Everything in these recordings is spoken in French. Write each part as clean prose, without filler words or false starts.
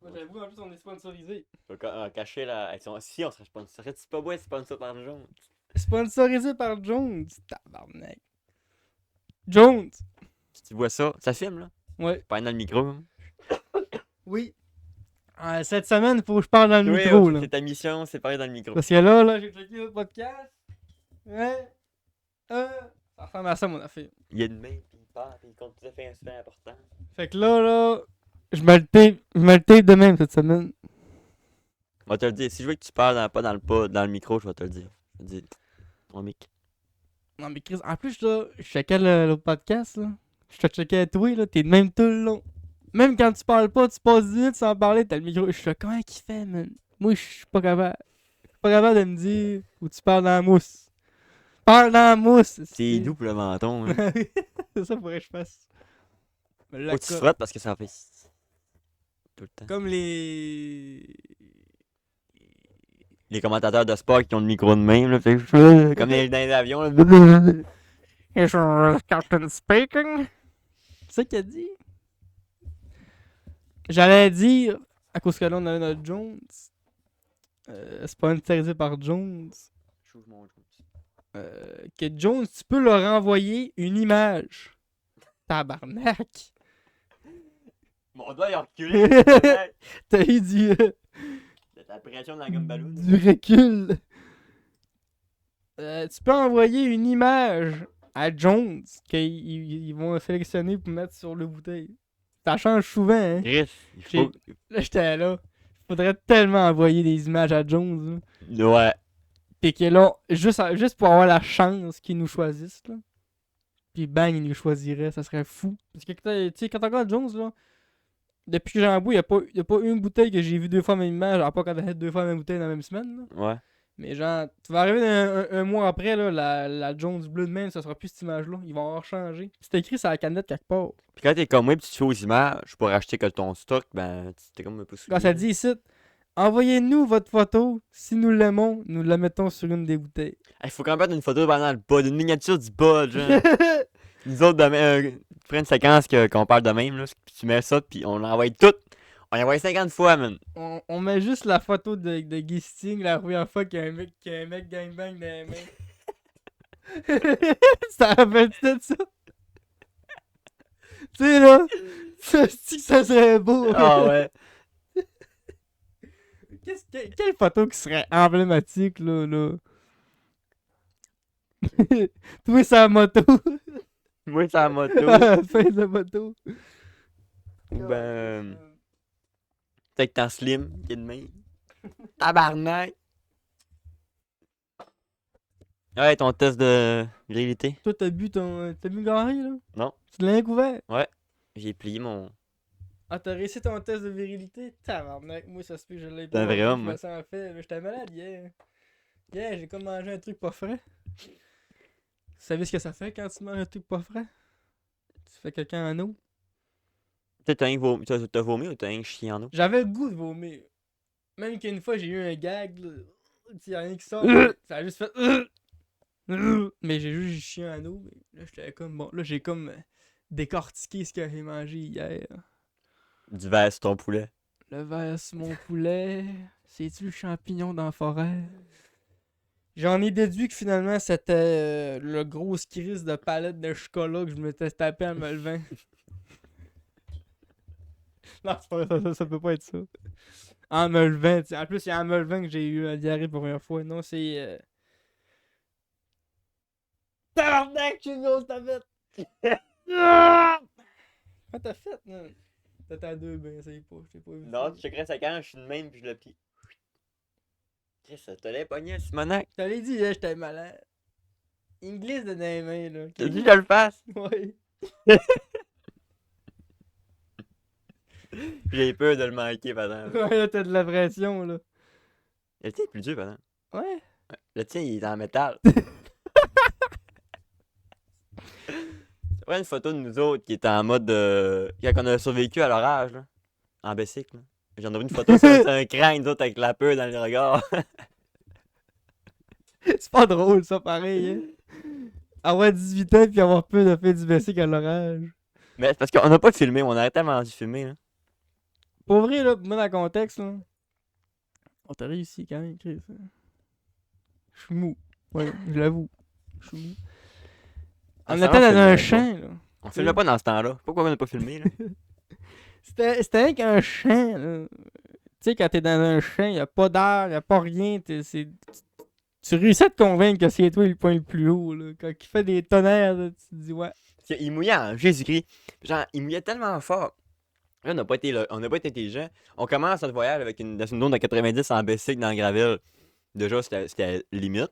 Moi, j'avoue, en plus, on est sponsorisé. Faut cacher la. Si, on serait sponsor. Serait-tu pas beau être sponsor par Jones? Sponsorisé par Jones. Tabarnak. Jones! Si tu vois ça, ça filme, là. Ouais. Pas dans le micro. Hein. Oui. Cette semaine, il faut que je parle dans le Oui, micro, ok, là. c'est ta mission, c'est parler dans le micro. Parce que là, j'ai checké le podcast. Ouais. Ça ressemble à ça, mon affaire. Il y a une main, puis il part, puis il compte tout à fait un super important. Fait que là, je me le tape de même cette semaine. On va te le dire. Si je veux que tu parles pas dans le micro, je vais te le dire. Je vais te dire. Ton mic. Non, mais Chris, en plus, là, je checkais le podcast, là. Je te checkais toi, là. T'es de même tout le long. Même quand tu parles pas, tu passes 10 minutes sans parler, t'as le micro. Je suis là, comment qu'il fait, man? Moi, je suis pas capable. Je suis pas capable de me dire où tu parles dans la mousse. Parle dans la mousse! C'est doux pour le menton. Hein. C'est ça, faudrait que je fasse. Faut que tu frottes parce que ça fait. Tout le temps. Comme les. Les commentateurs de sport qui ont le micro de même, là, fait comme dans les avions. Là. Is your captain speaking? C'est ça qu'il a dit? J'allais dire, à cause que là on a notre Jones, c'est pas interdit par Jones, que Jones, tu peux leur envoyer une image. Tabarnak! Mon doigt il a reculé. T'as eu La pression dans la gomme ballon. du recul. Tu peux envoyer une image à Jones qu'ils vont sélectionner pour mettre sur le bouteille. Ça change souvent, hein? Chris, il faut. Là, j'étais là. Faudrait tellement envoyer des images à Jones. Là. Ouais. Pis que là, juste pour avoir la chance qu'ils nous choisissent, là. Pis bang, ils nous choisiraient, ça serait fou. Parce que, tu sais, quand on regarde Jones, là, depuis que j'en bois, y a pas une bouteille que j'ai vu 2 fois la même image, à part quand t'as fait 2 fois la même bouteille dans la même semaine, là. Ouais. Mais genre, tu vas arriver un mois après, là, la Jones Bleu de même, ça sera plus cette image-là. Ils vont avoir changé. C'est écrit sur la canette quelque part. Puis quand t'es comme moi, pis tu te fais aux images pour acheter que ton stock, ben, t'es comme un peu Quand ça dit ici, envoyez-nous votre photo. Si nous l'aimons, nous la mettons sur une des bouteilles. Il faut quand même mettre une photo pendant le bas, une miniature du bas, genre. Nous autres, tu prends une séquence qu'on parle de même, là, puis tu mets ça, puis on l'envoie tout. On l'envoie 50 fois, man. on met juste la photo de Guy Sting la première fois qu'il y a un mec gangbang dans les mains. Ça rappelle-tu de ça? Tu sais, là, ça serait beau. Ah ouais. Quelle photo qui serait emblématique, là? Toi, c'est la moto. Moi, c'est la moto. Fin de moto. Ben. Peut-être en slim, qui est de même. Tabarnak. Ouais, ton test de virilité. Toi, t'as bu Gary, là? Non. Tu l'as couvert? Ouais. J'ai plié mon. Ah, t'as réussi ton test de virilité? Tabarnak, moi, ça se fait que je l'ai T'es un vrai homme, Je me hein. sens fait. Mais j'étais malade hier. Hier, j'ai comme mangé un truc pas frais. Vous savez ce que ça fait quand tu manges un truc pas frais? Tu fais quelqu'un en eau. T'as vomi ou t'as un chien en eau? J'avais le goût de vomir. Même qu'une fois, j'ai eu un gag, là. Tu y'a rien qui sort. Ça a juste fait. Mais j'ai juste chié en eau. Mais là, j'étais comme. Bon, là, j'ai comme décortiqué ce que j'ai mangé hier. Du verre sur ton poulet. Le verre sur mon poulet. C'est-tu le champignon dans la forêt? J'en ai déduit que finalement, c'était le gros crise de palette de chocolat que je m'étais tapé en me levant. Non, c'est pas vrai, ça peut pas être ça. En me levant, t'sais. En plus, c'est en me levant que j'ai eu la diarrhée pour la première fois. Non, c'est. Tabarnak, j'ai une grosse tapette! Comment t'as fait, non? T'étais à 2 ben, c'est pas, je t'ai pas vu. Non, tu checkerais sa canne, je suis de même, puis je le plie. Chris, ça te l'a pogné, Simonac. Je t'avais dit, là, j'étais malade. Il me glisse de dans les mains, là. T'as dit que je le fasse? Ouais. J'ai peur de le manquer, par exemple. Ouais, là, t'as de la pression, là. Le tien est plus dur, par exemple. Ouais. Le tien, il est en métal. C'est vrai une photo de nous autres qui était en mode. Quand on a survécu à l'orage, là. En bicycle, là. J'en ai vu une photo sur un crâne, nous autres, avec la peur dans le regard. C'est pas drôle, ça, pareil, hein. Avoir 18 ans puis avoir peur de faire du bicycle à l'orage. Mais c'est parce qu'on n'a pas filmé, on a tellement dû filmer, là. Pour vrai, là, pour mettre dans le contexte, là, on t'a réussi quand même, Chris. Je suis mou. Ouais, je l'avoue. Je suis mou. À On ce était temps-là, on dans un filmait champ, pas. là. On filmait pas dans ce temps-là. Pourquoi on n'a pas filmé, là? C'était avec un champ, là. Tu sais, quand t'es dans un champ, y a pas d'air, y a pas rien. Tu réussis à te convaincre que c'est toi le point le plus haut, là. Quand il fait des tonnerres, là, tu te dis, ouais. Parce qu'il mouillait en Jésus-Christ. Genre, il mouillait tellement fort. Là, on n'a pas été intelligent. On commence notre voyage dans une zone de 90 en bicycle dans le gravel. Déjà, c'était limite.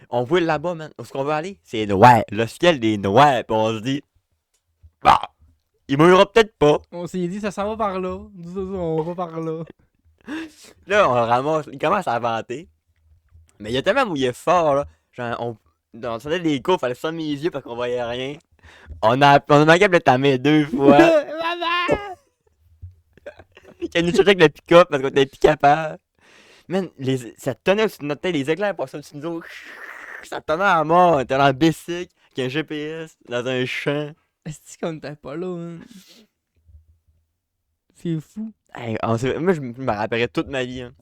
On voit là-bas, man. Où est-ce qu'on veut aller? C'est noir. Le ciel est noir. Puis on se dit, bah, il mouillera peut-être pas. On s'est dit, ça s'en va par là. On va par là. Là, on ramasse. Il commence à vanter. Mais il a tellement mouillé fort, là. Genre, on sortait des cours, fallait fermer les yeux parce qu'on voyait rien. On a manqué de ta main 2 fois. Maman! Qu'elle nous cherchait avec le pick-up parce qu'on était plus capable. Man, ça tenait au-dessus de notre tête, les éclairs passaient au-dessus de nous autres. Ça tenait à mort. On était dans le bicycle, avec un GPS, dans un champ. Est-ce qu'on était pas là, hein? C'est fou. Hey, moi, je me rappellerai toute ma vie. Hein.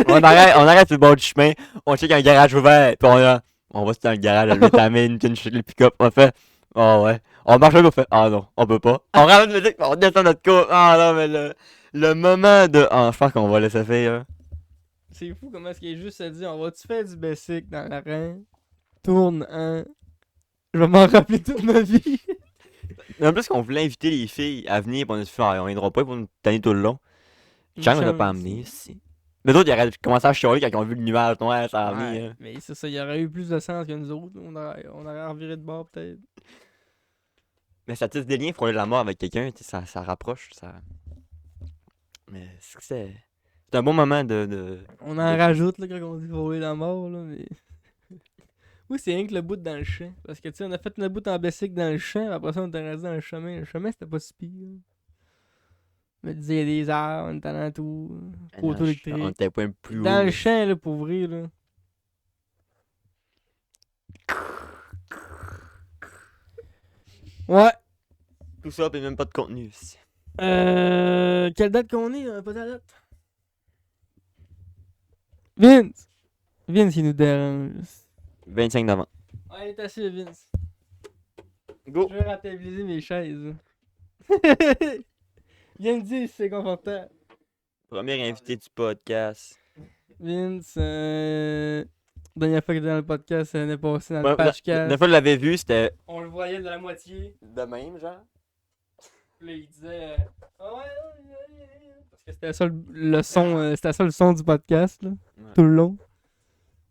On arrête sur le bord du chemin, on check un garage ouvert, puis on va dans le garage, elle met ta main, une check le pick-up, on fait, oh ouais. On marche là, on fait, ah non, on peut pas. On ramène le musique, on descend notre cour. Ah non, mais le moment de. Ah, je pense qu'on va laisser faire. Hein. C'est fou comment est-ce qu'il est juste à dire, on va-tu faire du basic dans l'arène? Tourne, hein? Je vais m'en rappeler toute ma vie. En plus qu'on voulait inviter les filles à venir, puis on a dit, ah, on viendra pas, ils vont nous tanner tout le long. Chang on l'a pas amené ici. Mais d'autres, ils auraient commencé à chialer quand ils ont vu le nuage noir, ça a amené. Ouais, mais c'est ça, il y aurait eu plus de sens que nous autres. On aurait reviré de bord, peut-être. Mais ça tisse des liens, frôler la mort avec quelqu'un, tu sais, ça rapproche, ça. Mais c'est un bon moment de. On en rajoute, là, quand on dit voler la mort, là, mais... Oui, c'est rien que le bout dans le champ. Parce que, tu sais, on a fait une bout en bicycle dans le champ, après ça, on était resté dans le chemin. Le chemin, c'était pas si pire. Mais tu disais, il y a des arbres, on était dans tout. Poteau On électrique. était pas plus haut. Dans le champ, là, pour vrai, là. Ouais. Tout ça, pis même pas de contenu ici. Quelle date qu'on est? Pas ta date. Vince! Vince, il nous dérange. 25 novembre. Ouais, il est assis, Vince. Go! Je vais rentabiliser mes chaises. Viens me dire si c'est confortable. Premier invité du podcast. Vince, dernière fois que j'étais dans le podcast, l'année passée, dans le La page dernière fois que je l'avais vu, c'était on le voyait de la moitié. de même, genre. Puis là, il disait ah ouais, parce que c'était ça le son, c'était ça le son du podcast, là, Ouais. tout le long.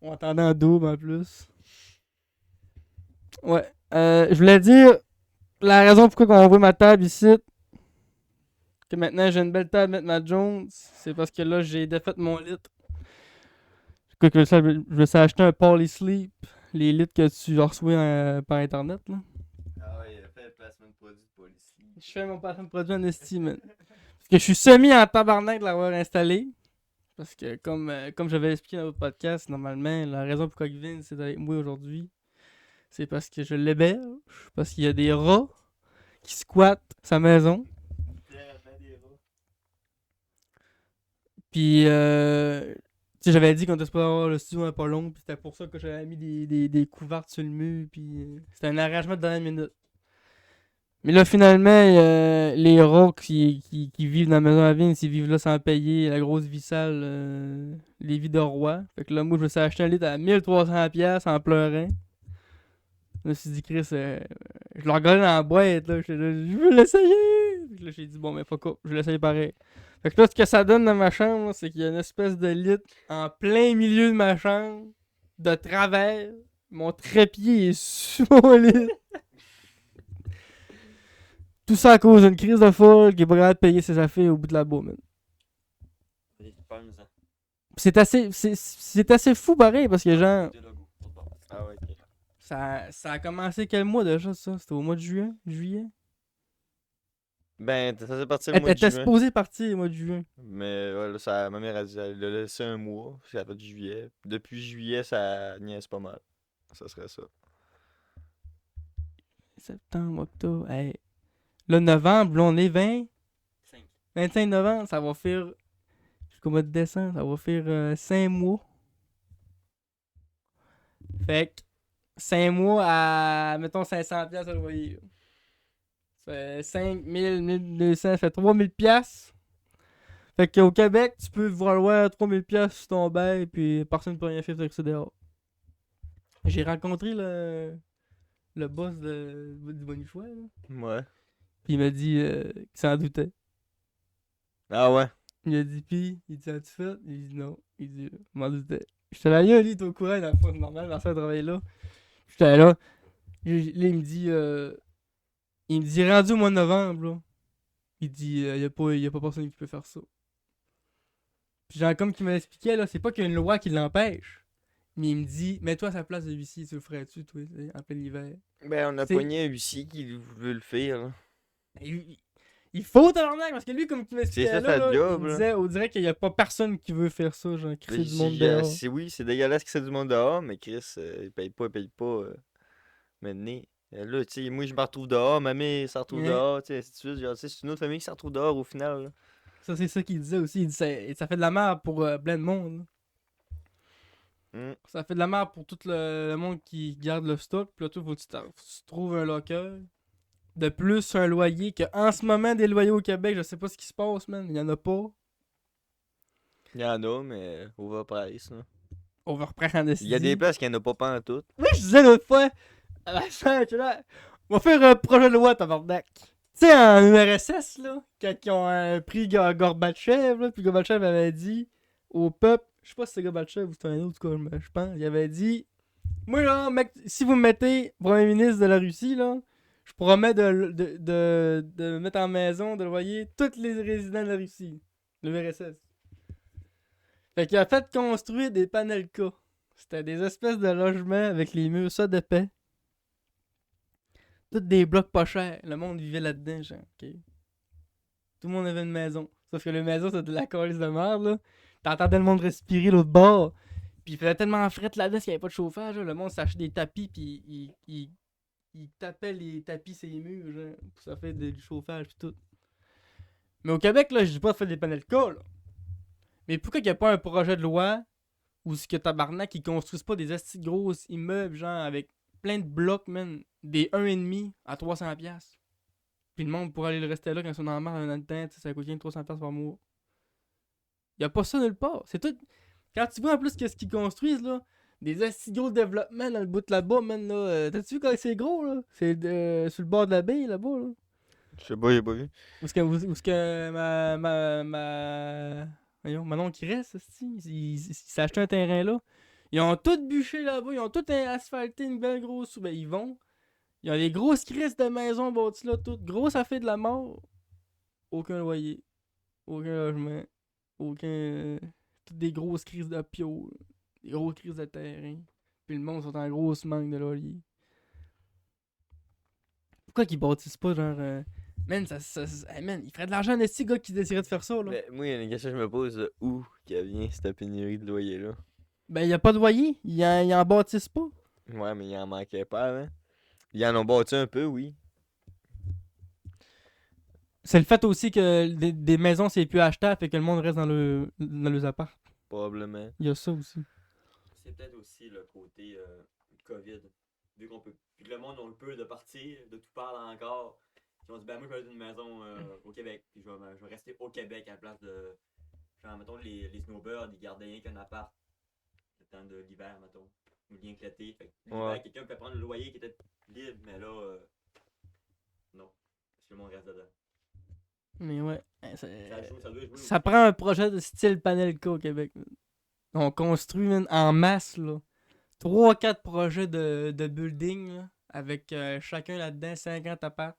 On entendait en double en plus. Ouais. Je voulais dire la raison pourquoi on voit ma table ici. Que maintenant j'ai une belle table à mettre ma Jones, c'est parce que là j'ai défait mon lit. Je me suis acheté un Polysleep, les litres que tu reçois par internet là. Ah ouais, il a fait le placement de produit de police. Je fais mon placement de produit en estime. Parce que je suis semi en tabarnak de l'avoir installé. Parce que comme j'avais expliqué dans votre podcast, normalement, la raison pourquoi Vince est avec moi aujourd'hui, c'est parce que je l'héberge, parce qu'il y a des rats qui squattent sa maison. Puis, tu sais, j'avais dit qu'on était supposé avoir le studio pas long, puis c'était pour ça que j'avais mis des couvertes sur le mur, puis c'était un arrangement de dernière minute. Mais là, finalement, les rats qui vivent dans la maison à Vince, ils vivent là sans payer la grosse vie sale, les vies de roi. Fait que là, moi, je me suis acheté un lit à 1300$ en pleurant. Je me suis dit, Chris, je le regardais dans la boîte, là, j'étais là, je veux l'essayer. Puis là, j'ai dit, bon, mais fuck up, je vais l'essayer pareil. Fait que là, ce que ça donne dans ma chambre, là, c'est qu'il y a une espèce de lit en plein milieu de ma chambre, de travers. Mon trépied est sur mon lit. Tout ça à cause d'une crise de folle qui est pas capable de payer ses affaires au bout de la boue, man. C'est assez fou pareil parce que genre. Ah ouais, ok. Ça a commencé quel mois déjà ça? C'était au mois de juillet? Ben, ça s'est parti le Elle mois de était juin. supposée partir au mois de juin. Mais ouais, là, ma mère a dit elle l'a laissé un mois, puis ça fait du juillet. Depuis juillet, ça niaise pas mal. Ça serait ça. Septembre, octobre, hey. Le novembre, là on est 20. 25 novembre, ça va faire. Jusqu'au mois de décembre, ça va faire 5 mois. Fait que 5 mois à, mettons, 500$ à loyer. Là. Ça fait 5000, 1200, ça fait 3000$. Fait qu'au Québec, tu peux valoir 3000$ sur ton bail, puis personne ne peut rien faire avec ça dehors. J'ai rencontré le boss du Bonichois, là. Ouais. Puis il m'a dit qu'il s'en doutait. Ah ouais. Il a dit, puis, il dit, as-tu fait? Il dit, non. Il dit, je m'en doutais. J'étais là, lui, il est au courant, dans le fond, c'est normal, ma soeur travaille là. J'étais là. Là, il me dit, rendu au mois de novembre, là. Il dit, y a pas personne qui peut faire ça. Puis genre, comme qu'il m'expliquait, là, c'est pas qu'il y a une loi qui l'empêche. Mais il me dit, mets-toi à sa place de huissier, tu le ferais-tu, toi, en plein hiver? Ben, on a C'est- pogné un huissier qui veut le faire, là. Il faut tabarnak, parce que lui, comme tu m'expliquais ça, là, sa là, job, il me là. disait, on dirait qu'il y a pas personne qui veut faire ça, genre, Ben, crisser du monde dehors. oui, c'est dégueulasse que c'est du monde dehors, mais Chris, il paye pas. Maintenant. Là, tu sais, moi, je me retrouve dehors, mamie s'en retrouve Ouais. dehors, tu sais, ainsi de suite. Genre, tu sais, c'est une autre famille qui s'en retrouve dehors au final, là. Ça, c'est ça qu'il disait aussi. Il dit, ça fait de la merde pour plein de monde. Là. Mm. Ça fait de la merde pour tout le monde qui garde le stock. Puis là, toi, faut que tu trouves un locker. De plus, un loyer. Que en ce moment, des loyers au Québec, je sais pas ce qui se passe, man. Il y en a pas. Il y en a, mais overprice, là. Overprend en Il y a des places qu'il n'y en a pas pantoute. Oui, je disais l'autre fois, à la fin, j'étais là, on va faire un projet de loi, tabarnak. Tu sais, en URSS, là, quand ils ont pris Gorbatchev, là, puis Gorbatchev avait dit au peuple, je sais pas si c'est Gorbatchev ou c'est un autre, en tout cas, je pense, il avait dit, moi, là, mec, si vous me mettez premier ministre de la Russie, là, je promets de mettre en maison, de loyer, tous les résidents de la Russie, l'URSS. Fait qu'il a fait construire des panelkas. C'était des espèces de logements avec les murs ça de paix. Toutes des blocs pas chers. Le monde vivait là-dedans, genre, ok. Tout le monde avait une maison. Sauf que la maison, c'était de la calice de merde, là. T'entendais le monde respirer l'autre bord. Puis il faisait tellement fret là-dedans qu'il n'y avait pas de chauffage, là. Le monde s'achetait des tapis, puis il tapait les tapis sur les murs, genre. Pour ça fait du chauffage, puis tout. Mais au Québec, là, je dis pas de faire des panels cas, là. Mais pourquoi il n'y a pas un projet de loi où ce que tabarnak, ils construisent pas des astis gros immeubles, genre, avec plein de blocs, man, des 1,5 à 300$. Puis le monde pourrait aller le rester là quand ils sont dans la marre dans le temps, ça coûte 300$ par mois. Y a pas ça nulle part. C'est tout. Quand tu vois en plus qu'est-ce qu'ils construisent, là, des astis gros développements dans le bout de là-bas, man, là. T'as-tu vu quand c'est gros, là? C'est sur le bord de la baie, là-bas, là. Je sais pas, j'ai pas vu. Où est-ce que voyons, Manon qui reste, il s'est acheté un terrain là. Ils ont tout bûché là-bas, ils ont tout asphalté une belle grosse. Ben, ils vont. Ils ont des grosses crises de maisons bâties là, toutes. Gros, ça fait de la mort. Aucun loyer. Aucun logement. Aucun. Toutes des grosses crises de pio. Des grosses crises de terrain. Puis le monde sont en grosse manque de loyer. Pourquoi qu'ils bâtissent pas genre. Man, hey, man, il ferait de l'argent des petits gars qui désiraient de faire ça, là. Mais moi, il y a une question que je me pose, où qui vient cette pénurie de loyer là? Ben, y a pas de loyer. Ils en bâtissent pas. Ouais, mais il en manquait pas, hein? Ils en ont bâti un peu, oui. C'est le fait aussi que des maisons, c'est plus achetable, fait que le monde reste dans leurs apparts. Probablement. Il y a ça aussi. C'est peut-être aussi le côté COVID. Vu que le monde a le peu de partir, de tout parler encore. Ils ont dit, ben moi je vais aller une maison au Québec. Puis je vais rester au Québec à la place de. Genre, mettons, les snowbirds, ils gardaient rien qu'un appart. Le temps de l'hiver, mettons. Ou bien que l'été. Fait que l'hiver, Ouais. quelqu'un peut prendre le loyer qui était libre, mais là. Non. Parce que le monde reste dedans. Mais ouais. Ça doit jouer Ça prend un projet de style Panelka au Québec. On construit man, en masse, là. 3-4 projets de building, là, avec chacun là-dedans 50 apparts.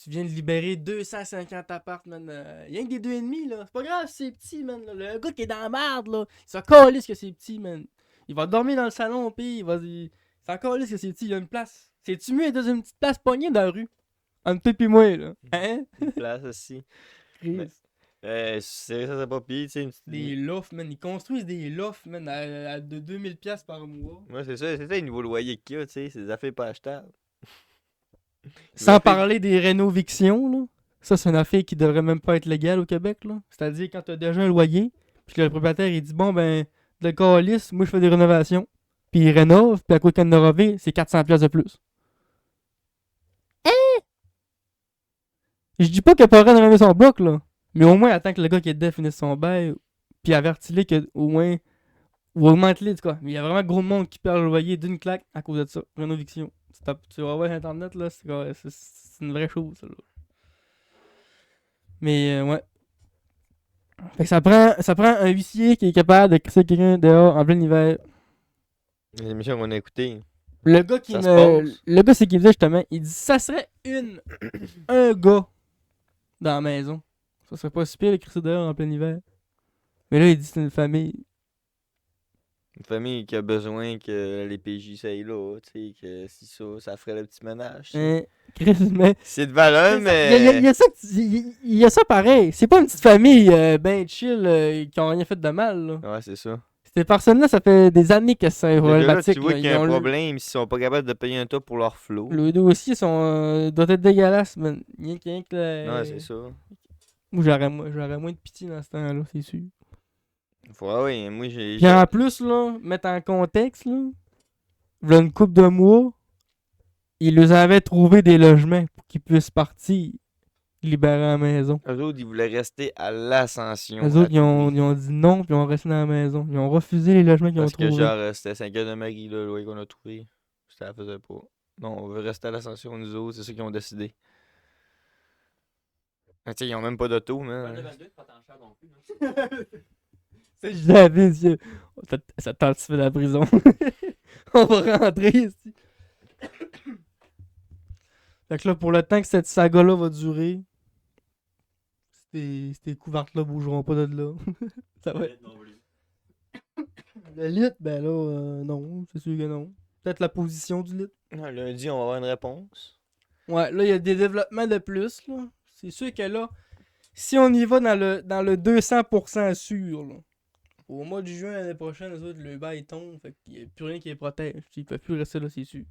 Tu viens de libérer 250 apparts, man. Rien que des 2,5, là. C'est pas grave si c'est petit, man. Là. Le gars qui est dans la merde, là. Il s'en calisse que c'est petit, man. Il va dormir dans le salon, pis il s'en calisse que c'est petit. Il y a une place. C'est-tu mieux dans une petite place pognée dans la rue? Entre toi pis moi, là. Hein? Une place aussi. Mais- C'est ça, c'est pas pire, tu sais. Des lofts, man. Ils construisent des lofts, man, à de 2000$ par mois. Ouais, c'est ça le niveau loyer qu'il y a, tu sais. C'est des affaires pas achetables. Sans fait- parler des rénovictions, là. Ça, c'est une affaire qui devrait même pas être légale au Québec, là. C'est-à-dire, quand t'as déjà un loyer, puis que le propriétaire, il dit, bon, ben, le calice, moi, je fais des rénovations. Puis il rénove, puis à quoi qu'elle rénové, c'est 400$ de plus. Je dis pas qu'il a pas le droit de rénover son bloc, là. Mais au moins, attends que le gars qui est dedans finisse son bail, puis avertis-le que, au moins, ou augmente-le, en tout cas. Mais il y a vraiment gros de monde qui perd le loyer d'une claque à cause de ça. Rénoviction. Tu vas voir Internet, là, c'est une vraie chose, ça, là. Mais, ouais. Fait que ça prend un huissier qui est capable de crisser quelqu'un dehors en plein hiver. Les émissions qu'on a écoutées. Le gars qui Ça se me. passe. Le gars, c'est qui me disait justement, il dit ça serait un gars dans la maison. Ça serait pas si pire de crisser dehors en plein hiver. Mais là, il dit c'est une famille. Une famille qui a besoin que les PJ soient là, tu sais, que si ça ferait le petit ménage. tu sais. Hein, Chris, mais. C'est de valeur, Il y, mais. y a ça, il y a ça pareil. C'est pas une petite famille ben chill qui ont rien fait de mal. Là. Ouais, c'est ça. Ces personnes-là, ça fait des années qu'elles sont Les gars-là, problématiques. tu vois là. qu'il y a un problème, s'ils sont pas capables de payer un toit pour leur flot. Le dossier doit être dégueulasse, man. Rien que Ouais, c'est ça. Moi, j'aurais moins de pitié dans ce temps-là, c'est sûr. Ouais, moi j'ai. Puis en plus, là, mettre en contexte, là, v'là une couple de mois, ils leur avaient trouvé des logements pour qu'ils puissent partir libérer la maison. Eux autres, ils voulaient rester à l'ascension. Les autres, ils ont dit non, puis ils ont resté dans la maison. Ils ont refusé les logements qu'ils ont Parce que trouvés. genre, c'était 5 heures de Marie, là, le loyer qu'on a trouvé. Ça la faisait pas. Non, on veut rester à l'ascension, nous autres, c'est ça qu'ils ont décidé. Mais tu sais, ils ont même pas d'auto, mais. C'est jamais, monsieur. Ça tente de faire la prison. On va rentrer ici. Fait que là, pour le temps que cette saga-là va durer, ces couvertes-là bougeront pas de là. Ça va être... Le lit, ben là, non, c'est sûr que non. Peut-être la position du lit. Ah, lundi, on va avoir une réponse. Ouais, là, il y a des développements de plus, là. C'est sûr que là, si on y va dans le 200% sûr, là, au mois de juin l'année prochaine, les autres, le bail tombe, fait qu'il n'y a plus rien qui les protège. Ils peuvent plus rester là, c'est sûr.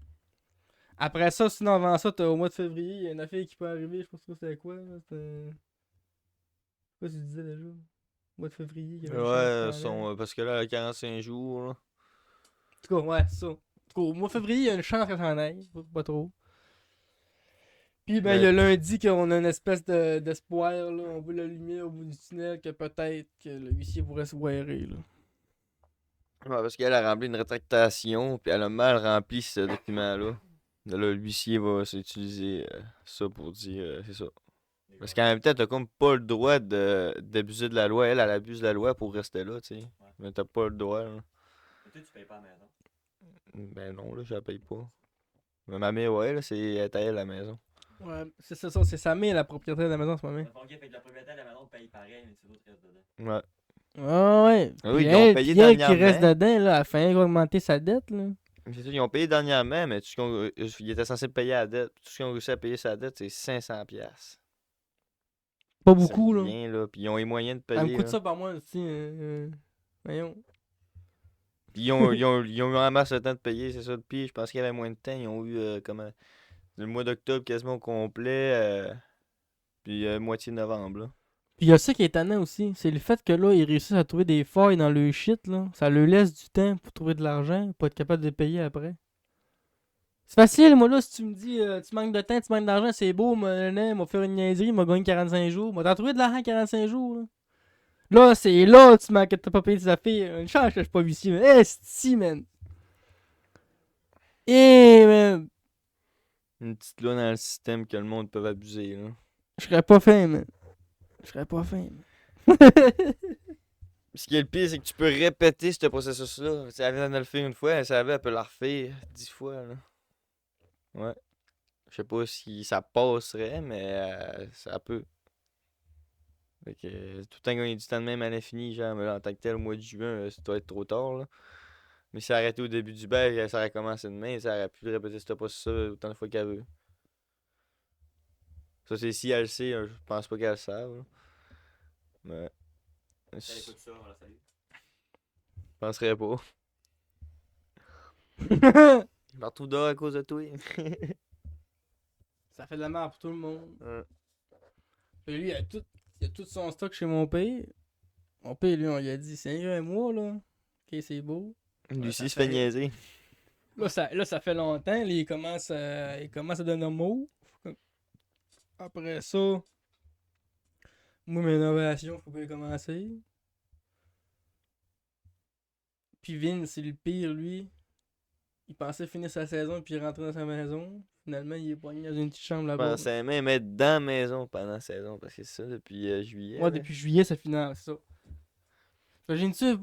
Après ça, sinon, avant ça, t'as au mois de février, il y a une affaire qui peut arriver, je pense que c'était quoi, là, c'était... Je sais pas si tu disais déjà. Au mois de février, il y avait une chance qu'on enlève. Parce que là, à 45 jours, là. En tout cas, ouais, c'est ça. En tout cas, au mois de février, il y a une chance que ça en aille, pas trop. Puis, ben, il y a lundi qu'on a une espèce d'espoir, là. On voit la lumière au bout du tunnel, que peut-être que le huissier pourrait se wearer, là. Ouais, parce qu'elle a rempli une rétractation, puis elle a mal rempli ce document-là. Là, l'huissier va s'utiliser ça pour dire, c'est ça. Parce qu'en même temps, t'as comme pas le droit d'abuser de la loi. Elle abuse de la loi pour rester là, tu sais. Ouais. Mais t'as pas le droit, là. Mais toi, tu payes pas à la maison. Ben non, là, je la paye pas. Mais ma mère, ouais, là, c'est elle la maison. Ouais, c'est ça, c'est sa mère, la propriétaire de la maison en ce moment. Ok, fait que la propriétaire de la maison paye pareil, mais c'est l'autre qui reste dedans. Ouais. Ah ouais. Ah oui, Puis ils ont elle, payé puis elle qui dernièrement. reste dedans, là, elle a failli augmenter sa dette, là. C'est ça, ils ont payé dernièrement, mais tout ce ils étaient censés payer la dette. Tout ce qu'ils ont réussi à payer sa dette, c'est 500$. Pas beaucoup, là. Rien, là. Puis ils ont les moyens de Elle payer. me coûte là. ça par mois aussi. Voyons. Puis ils ont eu en masse le temps de payer, c'est ça le pire. Je pense qu'il y avait moins de temps. Ils ont eu le mois d'octobre quasiment au complet. Puis moitié de novembre, là. Puis il y a ça qui est étonnant aussi. C'est le fait que là, ils réussissent à trouver des failles dans le shit, là. Ça leur laisse du temps pour trouver de l'argent, pour être capable de payer après. C'est facile, moi là, si tu me dis tu manques de temps, tu manques d'argent, c'est beau, m'a faire une niaiserie, m'a gagné 45 jours. M'a t'en trouvé de l'argent 45 jours, là. Là, c'est là, tu manques que t'as pas payé tes affaires. Une chance que je suis pas huissier, mais si, man. Man. Une petite loi dans le système que le monde peut abuser, là. Je serais pas fin, man. Je serais pas fin, man. Ce qui est le pire, c'est que tu peux répéter ce processus-là. Si elle vient de le faire une fois, elle peut la refaire 10 fois, là. Ouais. Je sais pas si ça passerait, mais ça peut. Fait que tout le temps qu'on a du temps de même à l'infini, genre, mais là, en tant que tel, au mois de juin, ça doit être trop tard, là. Mais si elle arrêtait au début du bail, ça aurait commencé demain, ça aurait pu répéter ce processus autant de fois qu'elle veut. Ça, c'est si elle le sait, je pense pas qu'elle le savent, là. Mais. Elle Je écoute ça, on la salue. penserais pas. Je me retrouve dehors à cause de toi. Ça fait de la merde pour tout le monde. Ouais. Puis lui, il a tout son stock chez mon père. Mon père, lui, on lui a dit, c'est un mois, là. Ok, c'est beau. Lucie ça se fait fait- niaiser. Là, ça fait longtemps. Là, il commence à donner un mot. Après ça, moi, mes innovations, faut pas commencer. Puis Vin, c'est le pire, lui. Il pensait finir sa saison puis il rentrait dans sa maison. Finalement, il est poigné dans une petite chambre là-bas. Pensais même être dans la maison pendant la saison, parce que c'est ça depuis juillet. Ouais, là. depuis juillet, ça finit, c'est ça. Imagine-tu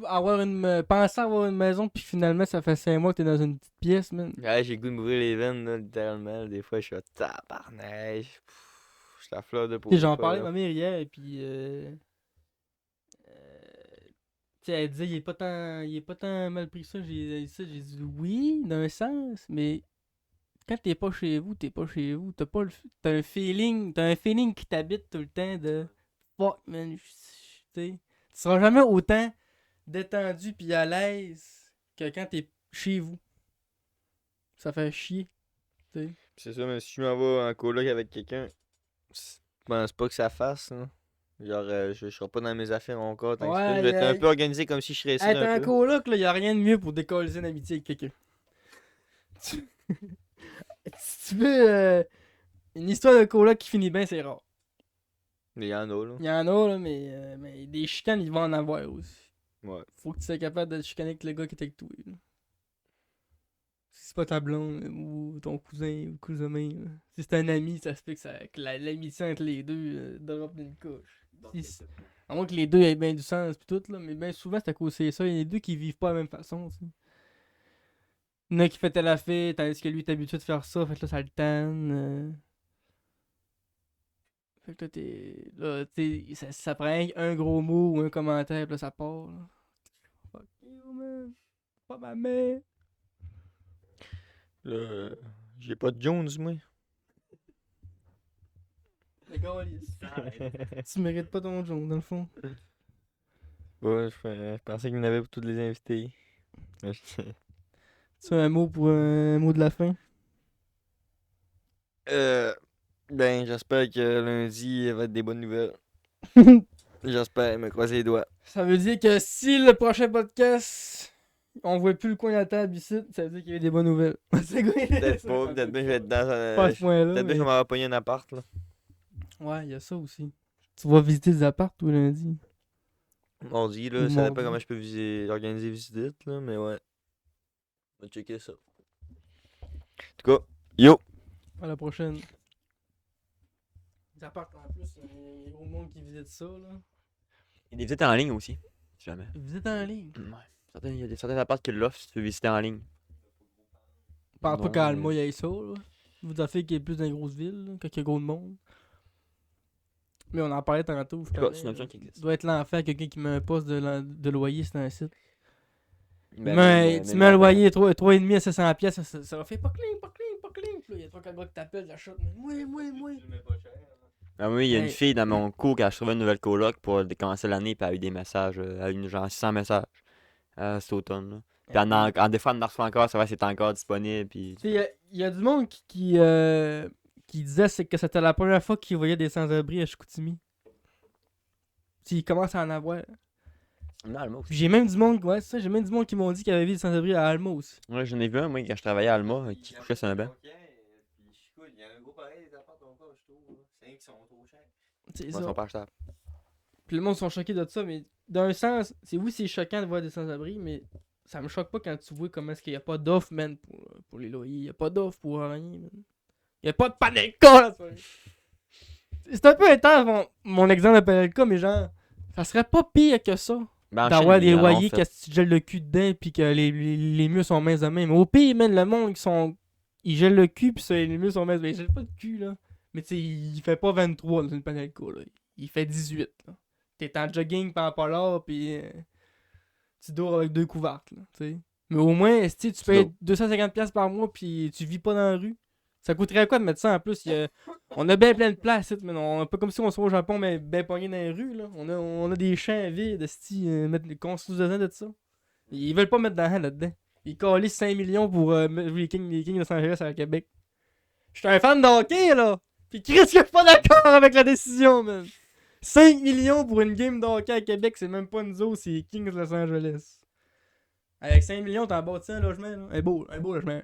penser avoir une maison puis finalement, ça fait 5 mois que t'es dans une petite pièce, man. Ouais, j'ai le goût de m'ouvrir les veines, là, littéralement. Des fois, je suis à tabarnak. Je suis la fleur de peau. Tu sais, j'en parlais à ma mère hier et puis. Tu sais, elle disait, il est pas tant mal pris que ça. J'ai dit oui, d'un sens, mais quand t'es pas chez vous, t'es pas chez vous. T'as un feeling qui t'habite tout le temps de fuck, man. Tu sais, tu seras jamais autant détendu puis à l'aise que quand t'es chez vous. Ça fait chier. Tu sais. C'est ça, même si je m'en vais en coloc avec quelqu'un, je pense pas que ça fasse, là. Genre, je serai pas dans mes affaires encore. Tant que ça. Ouais, Je vais être un y- peu organisé comme si je serais ici Être un en peu. coloc, là, y a rien de mieux pour décoller une amitié avec quelqu'un. Tu- Si tu veux une histoire de coloc qui finit bien, c'est rare. Il y en a, là. Il y en a, là, mais des chicanes, il va en avoir aussi. Ouais. Faut que tu sois capable de te chicaner avec le gars qui est avec toi. Là. Si c'est pas ta blonde ou ton cousin ou cousin. Là. Si c'est un ami, ça se fait que l'amitié entre les deux drop d'une couche. À moins que les deux aient bien du sens pis tout, là, mais bien souvent c'est à cause de ça. Il y a les deux qui vivent pas de la même façon. Tu sais. Il y en a qui fait telle affaire, tandis que lui est habitué de faire ça, fait que là ça le tanne. Fait que là, ça prend un gros mot ou un commentaire, pis là, ça part. Là. Fuck you, man. Pas ma mère. Là, j'ai pas de Jones, moi. Le gars, tu mérites pas ton jaune, dans le fond. Ouais, je pensais qu'il y en avait pour tous les invités. Tu as un mot pour un mot de la fin? Ben, j'espère que lundi, il va être des bonnes nouvelles. J'espère, me croiser les doigts. Ça veut dire que si le prochain podcast, on voit plus le coin de la table ici, ça veut dire qu'il y a eu des bonnes nouvelles. Peut-être pas, peut-être bien je vais être dans Pas à un... ce point-là. Peut-être bien mais- je vais m'avoir pogné un appart, là. Ouais, il y a ça aussi. Tu vas visiter des apparts tout lundi. Mardi, là, Ou ça dépend mardi. comment je peux organiser visite, là, mais ouais. On va checker ça. En tout cas, yo! À la prochaine. Les apparts en plus, il y a gros monde qui visite ça, là. Il y a des visites en ligne aussi, si jamais. Visite en ligne. Ouais. Il y a certains apparts qui l'offrent si tu veux visiter en ligne. Parle pas Non, qu'à mais- Alma, il y ait ça, là. Vous avez fait qu'il y ait plus dans les grosses villes, là, quand il y a gros de monde. Mais on en parlait tantôt. En tout cas, c'est une option qui existe. doit être l'enfer, quelqu'un qui met un poste de loyer sur un site. Ben, Tu mets un loyer 3,5 à 700 pièces, ça va faire pas clean, pas clean, pas clean. Puis là, il y a 3-4 gars qui t'appellent, j'achète. Moi. Ah oui, il y a une Hey. fille dans mon cours qui a trouvé une nouvelle coloc pour commencer l'année, puis elle a eu des messages, elle a eu genre 600 messages cet automne. Là. Puis en des fois, elle en reçoit encore, ça va, c'est encore disponible. Puis... Tu sais, il y a du monde qui disait que c'était la première fois qu'ils voyaient des sans-abri à Chicoutimi. S'ils commencent à en avoir. Non, Alma aussi. Puis j'ai même du monde, ouais, c'est ça, j'ai même du monde qui m'ont dit qu'il y avait vu des sans-abri à Alma aussi. Ouais, j'en ai vu un, moi, quand je travaillais à Alma, qui couchait sur un banc. Il y a un gros pareil des apparts encore, je trouve. C'est rien qui sont trop chers. C'est Moi, ça. ils sont pas achetables. Puis le monde sont choqués de ça, mais d'un sens, c'est choquant de voir des sans-abri, mais ça me choque pas quand tu vois comment est-ce qu'il y a pas d'offre, man, pour les loyers. Il y a pas d'offre pour rien, man. Il y a pas de panelka, là, c'est un peu intense, mon exemple de panelka, mais genre, ça serait pas pire que ça. Ben, en D'avoir Chine, des ils en ont loyers fait. que tu gèles le cul dedans pis que les murs sont minces de même. Au pire, man, le monde, ils gèlent le cul pis les murs sont minces. Mais ils gèlent pas le cul, là. Mais tu sais, il fait pas 23 dans une panelka, là. Il fait 18, là. T'es en jogging pis en polar pis tu dors avec 2 couvertes, là, tu sais. Mais au moins, tu payes 250$ par mois pis tu vis pas dans la rue. Ça coûterait quoi de mettre ça en plus? On a bien plein de places, mais on pas comme si on soit au Japon, mais bien pogné dans les rues, là. On a des champs vides, mettre les construisants de ça. Ils veulent pas mettre d'argent là-dedans. Ils calissent 5 millions pour les Kings de Los Angeles à Québec. J'étais un fan de hockey, là! Pis Chris, que je suis pas d'accord avec la décision, man. 5 millions pour une game de hockey à Québec, c'est même pas nous autres, c'est Kings Los Angeles. Avec 5 millions, t'en bâtis un logement, là. Un beau logement.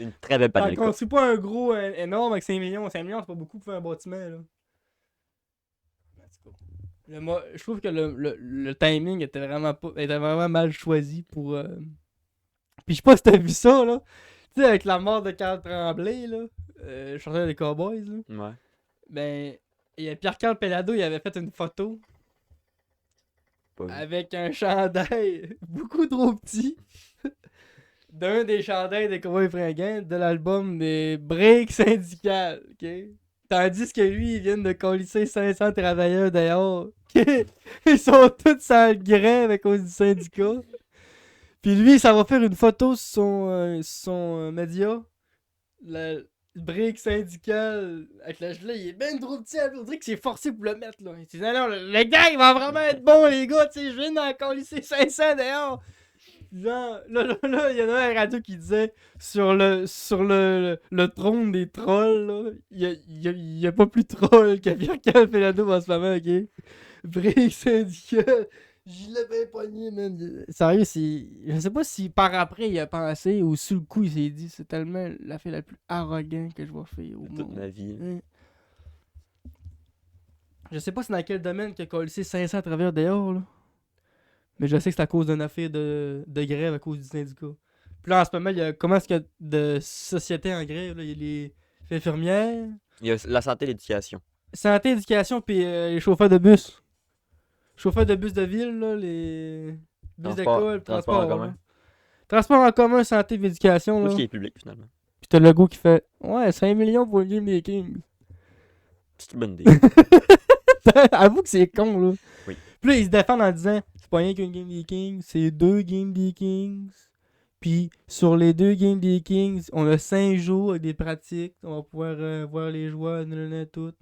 Une très belle T'en panelka. construis pas un gros énorme avec 5 millions. 5 millions, c'est pas beaucoup pour faire un bâtiment, là. En tout cas, je trouve que le timing était vraiment mal choisi pour. Puis je sais pas si t'as vu ça, là. Tu sais, avec la mort de Carl Tremblay, là. Le chanteur des Cowboys, là. Ouais. Ben, il y a Pierre-Carl Pellado, il avait fait une photo Pas vu. avec un chandail beaucoup trop petit d'un des chandails des Cowboys fringants de l'album des Breaks syndicales, ok? Tandis que lui, il vient de colisser 500 travailleurs dehors. Ok? Ils sont tous sans grève à cause du syndicat. Puis lui, ça va faire une photo sur son média. Le break syndical avec la gelée, il est ben trop petit. On dirait que c'est forcé pour le mettre, là. Il dit, non, non, le gars, il va vraiment être bon, les gars. Tu sais, je viens d'en colisser 500 dehors. Genre, là, il y en a un radio qui disait sur le trône des trolls, là, il y a pas plus troll que Pierre-Carl Pellado en ce moment, ok? Break syndical. Je l'ai bien pogné, man. Sérieux, je sais pas si par après il a pensé ou sous le coup il s'est dit c'est tellement la fille la plus arrogante que je vois faire au Toute monde. ma vie. Hein. Je sais pas c'est dans quel domaine qu'il a collé 500 à travers dehors, là. Mais je sais que c'est à cause d'une affaire de grève à cause du syndicat. Puis là, en ce moment, il y a comment est-ce qu'il y a de sociétés en grève, là? Il y a les infirmières, Il y a la santé et l'éducation. santé, éducation, puis les chauffeurs de bus. Chauffeurs de bus de ville, là, les bus d'école, Transport en là. commun. Transport en commun, santé, éducation, Tout là. ce qui est public, finalement. Pis t'as le go qui fait ouais, 5 millions pour une game des Kings. C'est une bonne idée. Avoue que c'est con, là. Oui. Puis là, ils se défendent en disant c'est pas rien qu'une game des Kings, c'est 2 games des Kings. Puis sur les 2 games des Kings, on a 5 jours avec des pratiques. On va pouvoir voir les joueurs, tout.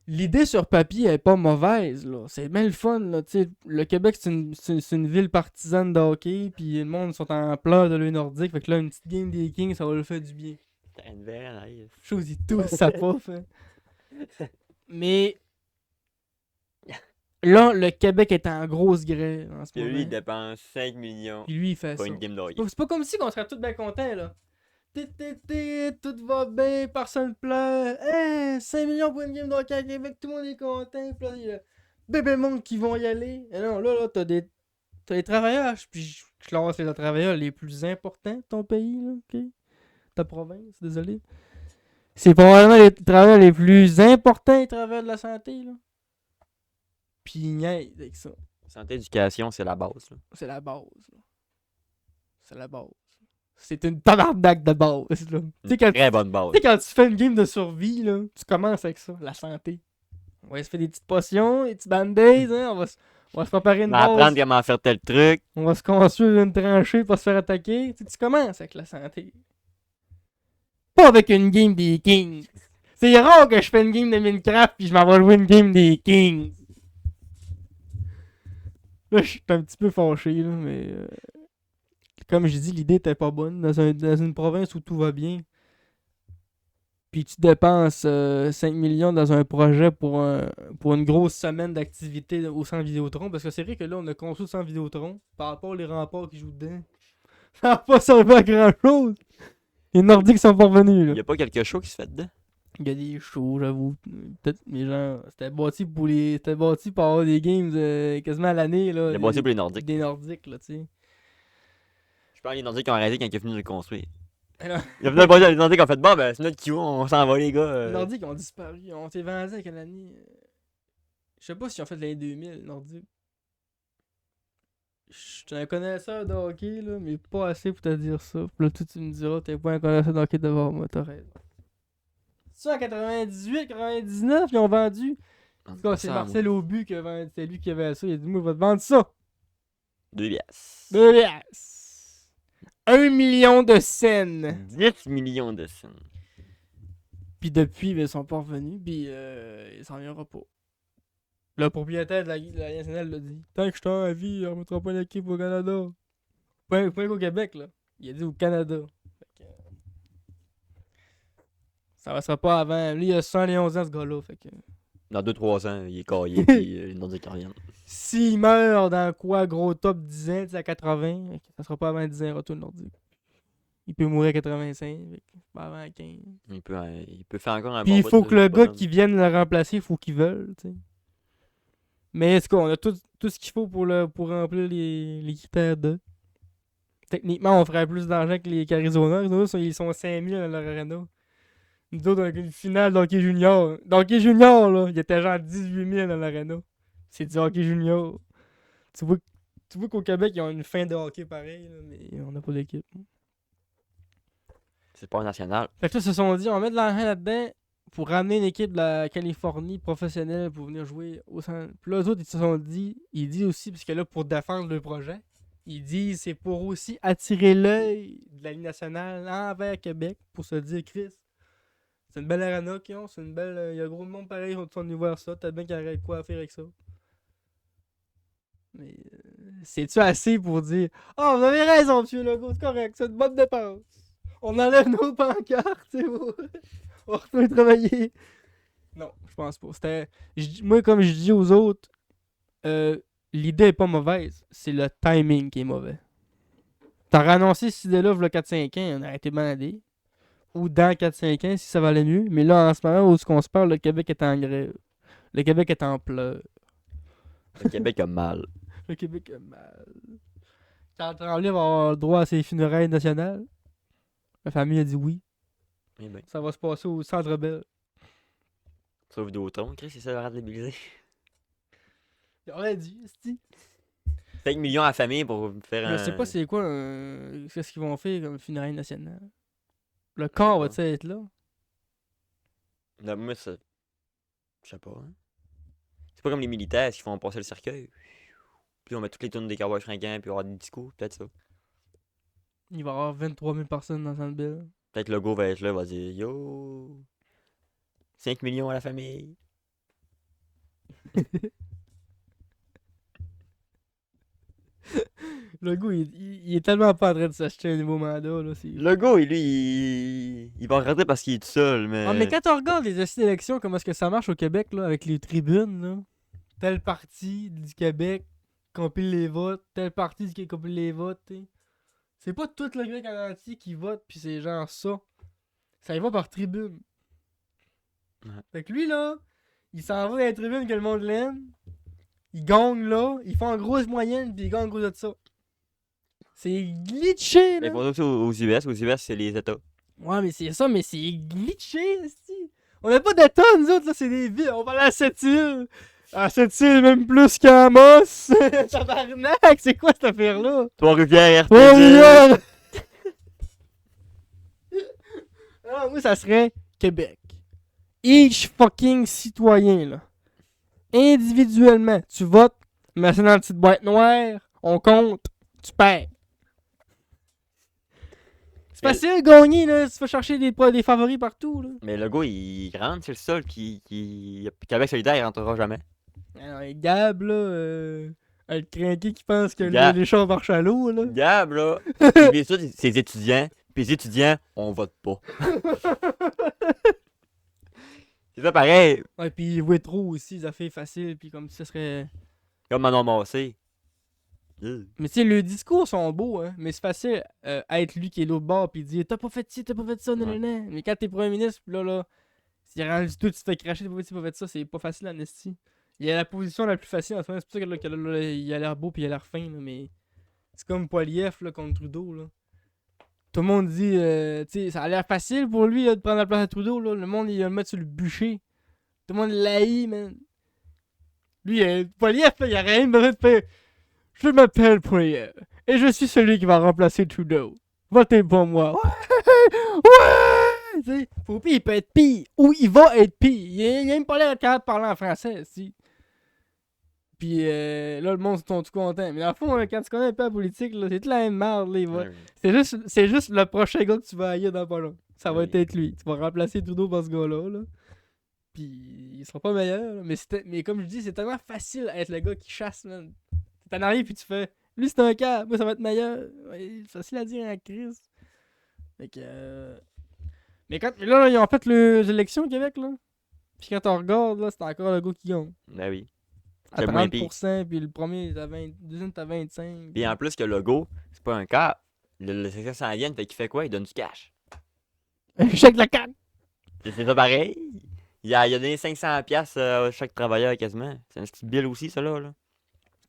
L'idée sur papier elle est pas mauvaise, là. C'est bien le fun, là. T'sais, le Québec, c'est une ville partisane de hockey, puis le monde sont en pleurs de l'œil nordique. Fait que là, une petite game des Kings, ça va leur faire du bien. T'as une verre, nice. Chose, ils tous ça pof. Hein. Mais là, le Québec est en grosse grève en ce Puis moment. lui, il dépense 5 millions Puis lui, il fait pour ça. une game de hockey. C'est pas comme si on serait tous bien contents, là. Tout va bien, personne pleure. 5 millions pour une game de hockey à Québec, tout le monde est content. Puis là, il y a bébé monde qui vont y aller. Et non, là, t'as des travailleurs. Puis je classe les travailleurs les plus importants de ton pays, là, ok? Ta province, désolé. C'est probablement les travailleurs les plus importants, les travailleurs de la santé, là. Puis ils niaisent avec ça. Santé, éducation, c'est la base. Là. C'est la base, là. C'est la base. C'est une tabarnak de base, là. Tu sais, quand Très bonne base. tu sais, quand tu fais une game de survie, là, tu commences avec ça, la santé. On va se faire des petites potions, des petits band-aids, hein, on va se préparer une On va apprendre base, comment faire tel truc. on va se construire une tranchée pour se faire attaquer. Tu sais, tu commences avec la santé. Pas avec une game des Kings. C'est rare que je fais une game de Minecraft puis je m'en vais jouer une game des Kings. Là, je suis un petit peu fâché, là, mais... comme je dis, l'idée était pas bonne. Dans une province où tout va bien, puis tu dépenses 5 millions dans un projet pour une grosse semaine d'activité au centre Vidéotron, parce que c'est vrai que là, on a construit le centre Vidéotron par rapport aux remparts qui jouent dedans. Ça n'a pas servi à grand-chose. Les Nordiques sont pas revenus, Il là. n'y a pas quelque chose qui se fait dedans. Il y a des shows, j'avoue. Peut-être, mais genre, c'était bâti pour avoir des games quasiment à l'année, là. Il est bâti pour les Nordiques. Des Nordiques, là, tu sais. Je pense que les Nordiques ont arrêté quand ils sont venus le construire. Alors, Il a venu le bâtir, les Nordiques ont fait bon, ben c'est notre kiwo, on s'en va, les gars. les Nordiques ont disparu. On s'est vendu à quelle année? Je sais pas si ont fait l'année 2000, les Nordiques. Je suis un connaisseur de hockey, là, mais pas assez pour te dire ça. Puis là, tu me diras, t'es pas un connaisseur de hockey devant moi, t'as raison. C'est en 98, 99, ils ont vendu. En tout cas, c'est Marcel Aubu qui a vendu. C'est lui qui avait ça. Il a dit, moi, je vais te vendre ça. 2 piastres. 2 piastres. 1 million de scènes. 10 millions de scènes. Puis depuis, ben, ils sont pas revenus. Puis il s'en viendra pas. Le propriétaire de la Ligue nationale l'a dit. Tant que je suis en vie, on ne mettra pas l'équipe au Canada. Pas qu'au Québec, là. Il a dit au Canada. Fait que, Ça sera pas avant. Lui, il a 111 ans, ce gars-là. Fait que. Dans 2-3 ans, il est caillé, puis les Nordiques reviennent. S'il meurt dans quoi, gros top 10 ans, tu sais, à 80, ça sera pas avant 10 ans, retour nordique. Il peut mourir à 85, fait que pas avant 15. Il peut faire encore un Puis bon il faut bout que de le gars bonhomme. qui vienne le remplacer, il faut qu'il veuille, tu sais. Mais est-ce qu'on a tout ce qu'il faut pour remplir les critères de. Techniquement, on ferait plus d'argent que les Arizona. Ils sont 5000 dans leur arena. Nous autres, on a une finale d'hockey junior. D'hockey junior, là, il était genre 18 000 dans l'arena. C'est du hockey junior. Tu vois qu'au Québec, ils ont une fin de hockey pareil, là, mais on n'a pas d'équipe. C'est pas un national. Fait que là, ils se sont dit, on va mettre de l'argent là-dedans pour ramener une équipe de la Californie professionnelle pour venir jouer au centre. Puis là, eux autres, ils se sont dit, ils disent aussi, parce que là, pour défendre le projet, ils disent c'est pour aussi attirer l'œil de la Ligue nationale envers Québec pour se dire, Chris, c'est une belle arena qu'ils ont, c'est une belle. Il y a gros de monde pareil qui sont venus voir ça, t'as bien qu'il y aurait quoi à faire avec ça. Mais c'est-tu assez pour dire ah, vous avez raison, monsieur Legault, c'est correct, c'est une bonne dépense. On enlève nos pancartes, c'est beau. On retourne travailler. Non, je pense pas. Moi, comme je dis aux autres, l'idée est pas mauvaise, c'est le timing qui est mauvais. T'aurais annoncé cette idée-là, il y a 4-5 ans, on aurait été bandé. Ou dans 4-5 ans, si ça valait mieux. Mais là, en ce moment, où est-ce qu'on se parle, le Québec est en grève. Le Québec est en pleurs. Le Québec a mal. Le Québec a mal. Quand Tremblay va avoir le droit à ses funérailles nationales, la famille a dit oui. Eh ben, Ça va se passer au Centre Bell. sauf Vidéotron, Chris, c'est ça le débilisé. Il aurait dit, c'est 5 millions à la famille pour faire un. Je sais pas c'est quoi, qu'est-ce qu'ils vont faire comme funérailles nationales. Le corps pas. va-tu être là? Non, moi, ça. Je sais pas. Hein. C'est pas comme les militaires qui font passer le cercueil. Puis on met toutes les tunes des cowboys fringants, puis on va avoir des discours, peut-être ça. Il va y avoir 23 000 personnes dans le Centre Bell. Peut-être le go va être là, va dire yo. 5 millions à la famille. Le gars, il est tellement pas en train de s'acheter un nouveau mandat, là. Le go, lui, il va regretter parce qu'il est tout seul, mais. Ah, mais quand on regarde les assises d'élection, comment est-ce que ça marche au Québec, là, avec les tribunes, là, tel parti du Québec compile les votes, tel parti du Québec compile les votes, t'sais. C'est pas tout le Québec en entier qui vote, pis c'est genre ça. Ça y va par tribune. Ouais. Fait que lui, là, il s'en va dans les tribunes que le monde l'aime, il gagne là, il fait en grosse moyenne, pis il gagne en gros de ça. C'est glitché, Mais là. pour ça, aux US, c'est les États. Ouais, mais c'est ça, mais c'est glitché, esti. On n'a pas d'État, nous autres, là, c'est des villes. On va aller à Sept-Îles. À Sept-Îles, même plus qu'à Amos. Tabarnak, c'est quoi cette affaire-là? Trois-Rivières, Oh, RPG. regarde! Ah, moi, ça serait Québec. Each fucking citoyen, là. Individuellement, tu votes, mets ça dans la petite boîte noire, on compte, tu perds. C'est facile de gagner, là. Tu vas chercher des favoris partout, là. Mais le gars, il rentre, c'est le seul qui. Québec solidaire, il rentrera jamais. Alors, Gab, là, le crinqué qui pense que Gab. les chars marchent à l'eau, là. Gab, là, il met ça, ses étudiants, puis les étudiants, on vote pas. C'est ça pareil, Ouais, pis il voit trop aussi, ça fait facile, pis comme si ça serait. comme Manon Massé. Mais tu sais, les discours sont beaux, hein. Mais c'est facile à être lui qui est l'autre bord, pis dire t'as pas fait ci, t'as pas fait ça, Ouais. nanana. Mais quand t'es premier ministre, pis là, si rendu tout, tu te fais cracher, t'as pas fait ci, t'as pas fait ça, c'est pas facile en esti. Il a la position la plus facile en ce moment, c'est pour ça que là, il a l'air beau, pis il a l'air fin, là, mais. C'est comme Poilievre, là, contre Trudeau, là. Tout le monde dit, tu sais, ça a l'air facile pour lui là, de prendre la place à Trudeau, là. Le monde, il va le mettre sur le bûcher. Tout le monde l'haït, man. Lui, Poilievre, là, il a rien besoin de faire. Je m'appelle Poilievre. Et je suis celui qui va remplacer Trudeau. Votez pour moi. Ouais! Ouais! Tu sais, faut pire, il peut être pire. Ou il va être pire. Il a même pas l'air capable de parler en français, si. Puis là, le monde sont tout contents. Mais dans le fond, quand tu connais un peu la politique, là, c'est toute la même merde, là, il va. C'est juste le prochain gars que tu vas haïr dans pas long. Ça va Oui. être lui. Tu vas remplacer Trudeau par ce gars-là. Là. Puis il sera pas meilleur. Là. Mais comme je dis, c'est tellement facile à être le gars qui chasse, man. T'en arrives puis tu fais lui c'est un cas, moi ça va être meilleur. Ouais, c'est facile à dire en crise. Fait que. Mais là, ils ont fait les élections au Québec, là. Puis quand on regarde, là, c'est encore le gars qui gagne. Ben oui. À C'est le moins pire. 30%, puis le premier est à 20, le deuxième est à 25. Puis en plus que le logo, c'est pas un cap. Le succès s'en vient, fait qu'il fait quoi? Il donne du cash. Chèque la canne! C'est ça pareil. Il a donné 500$ à chaque travailleur quasiment. C'est un petit bill aussi, ça là.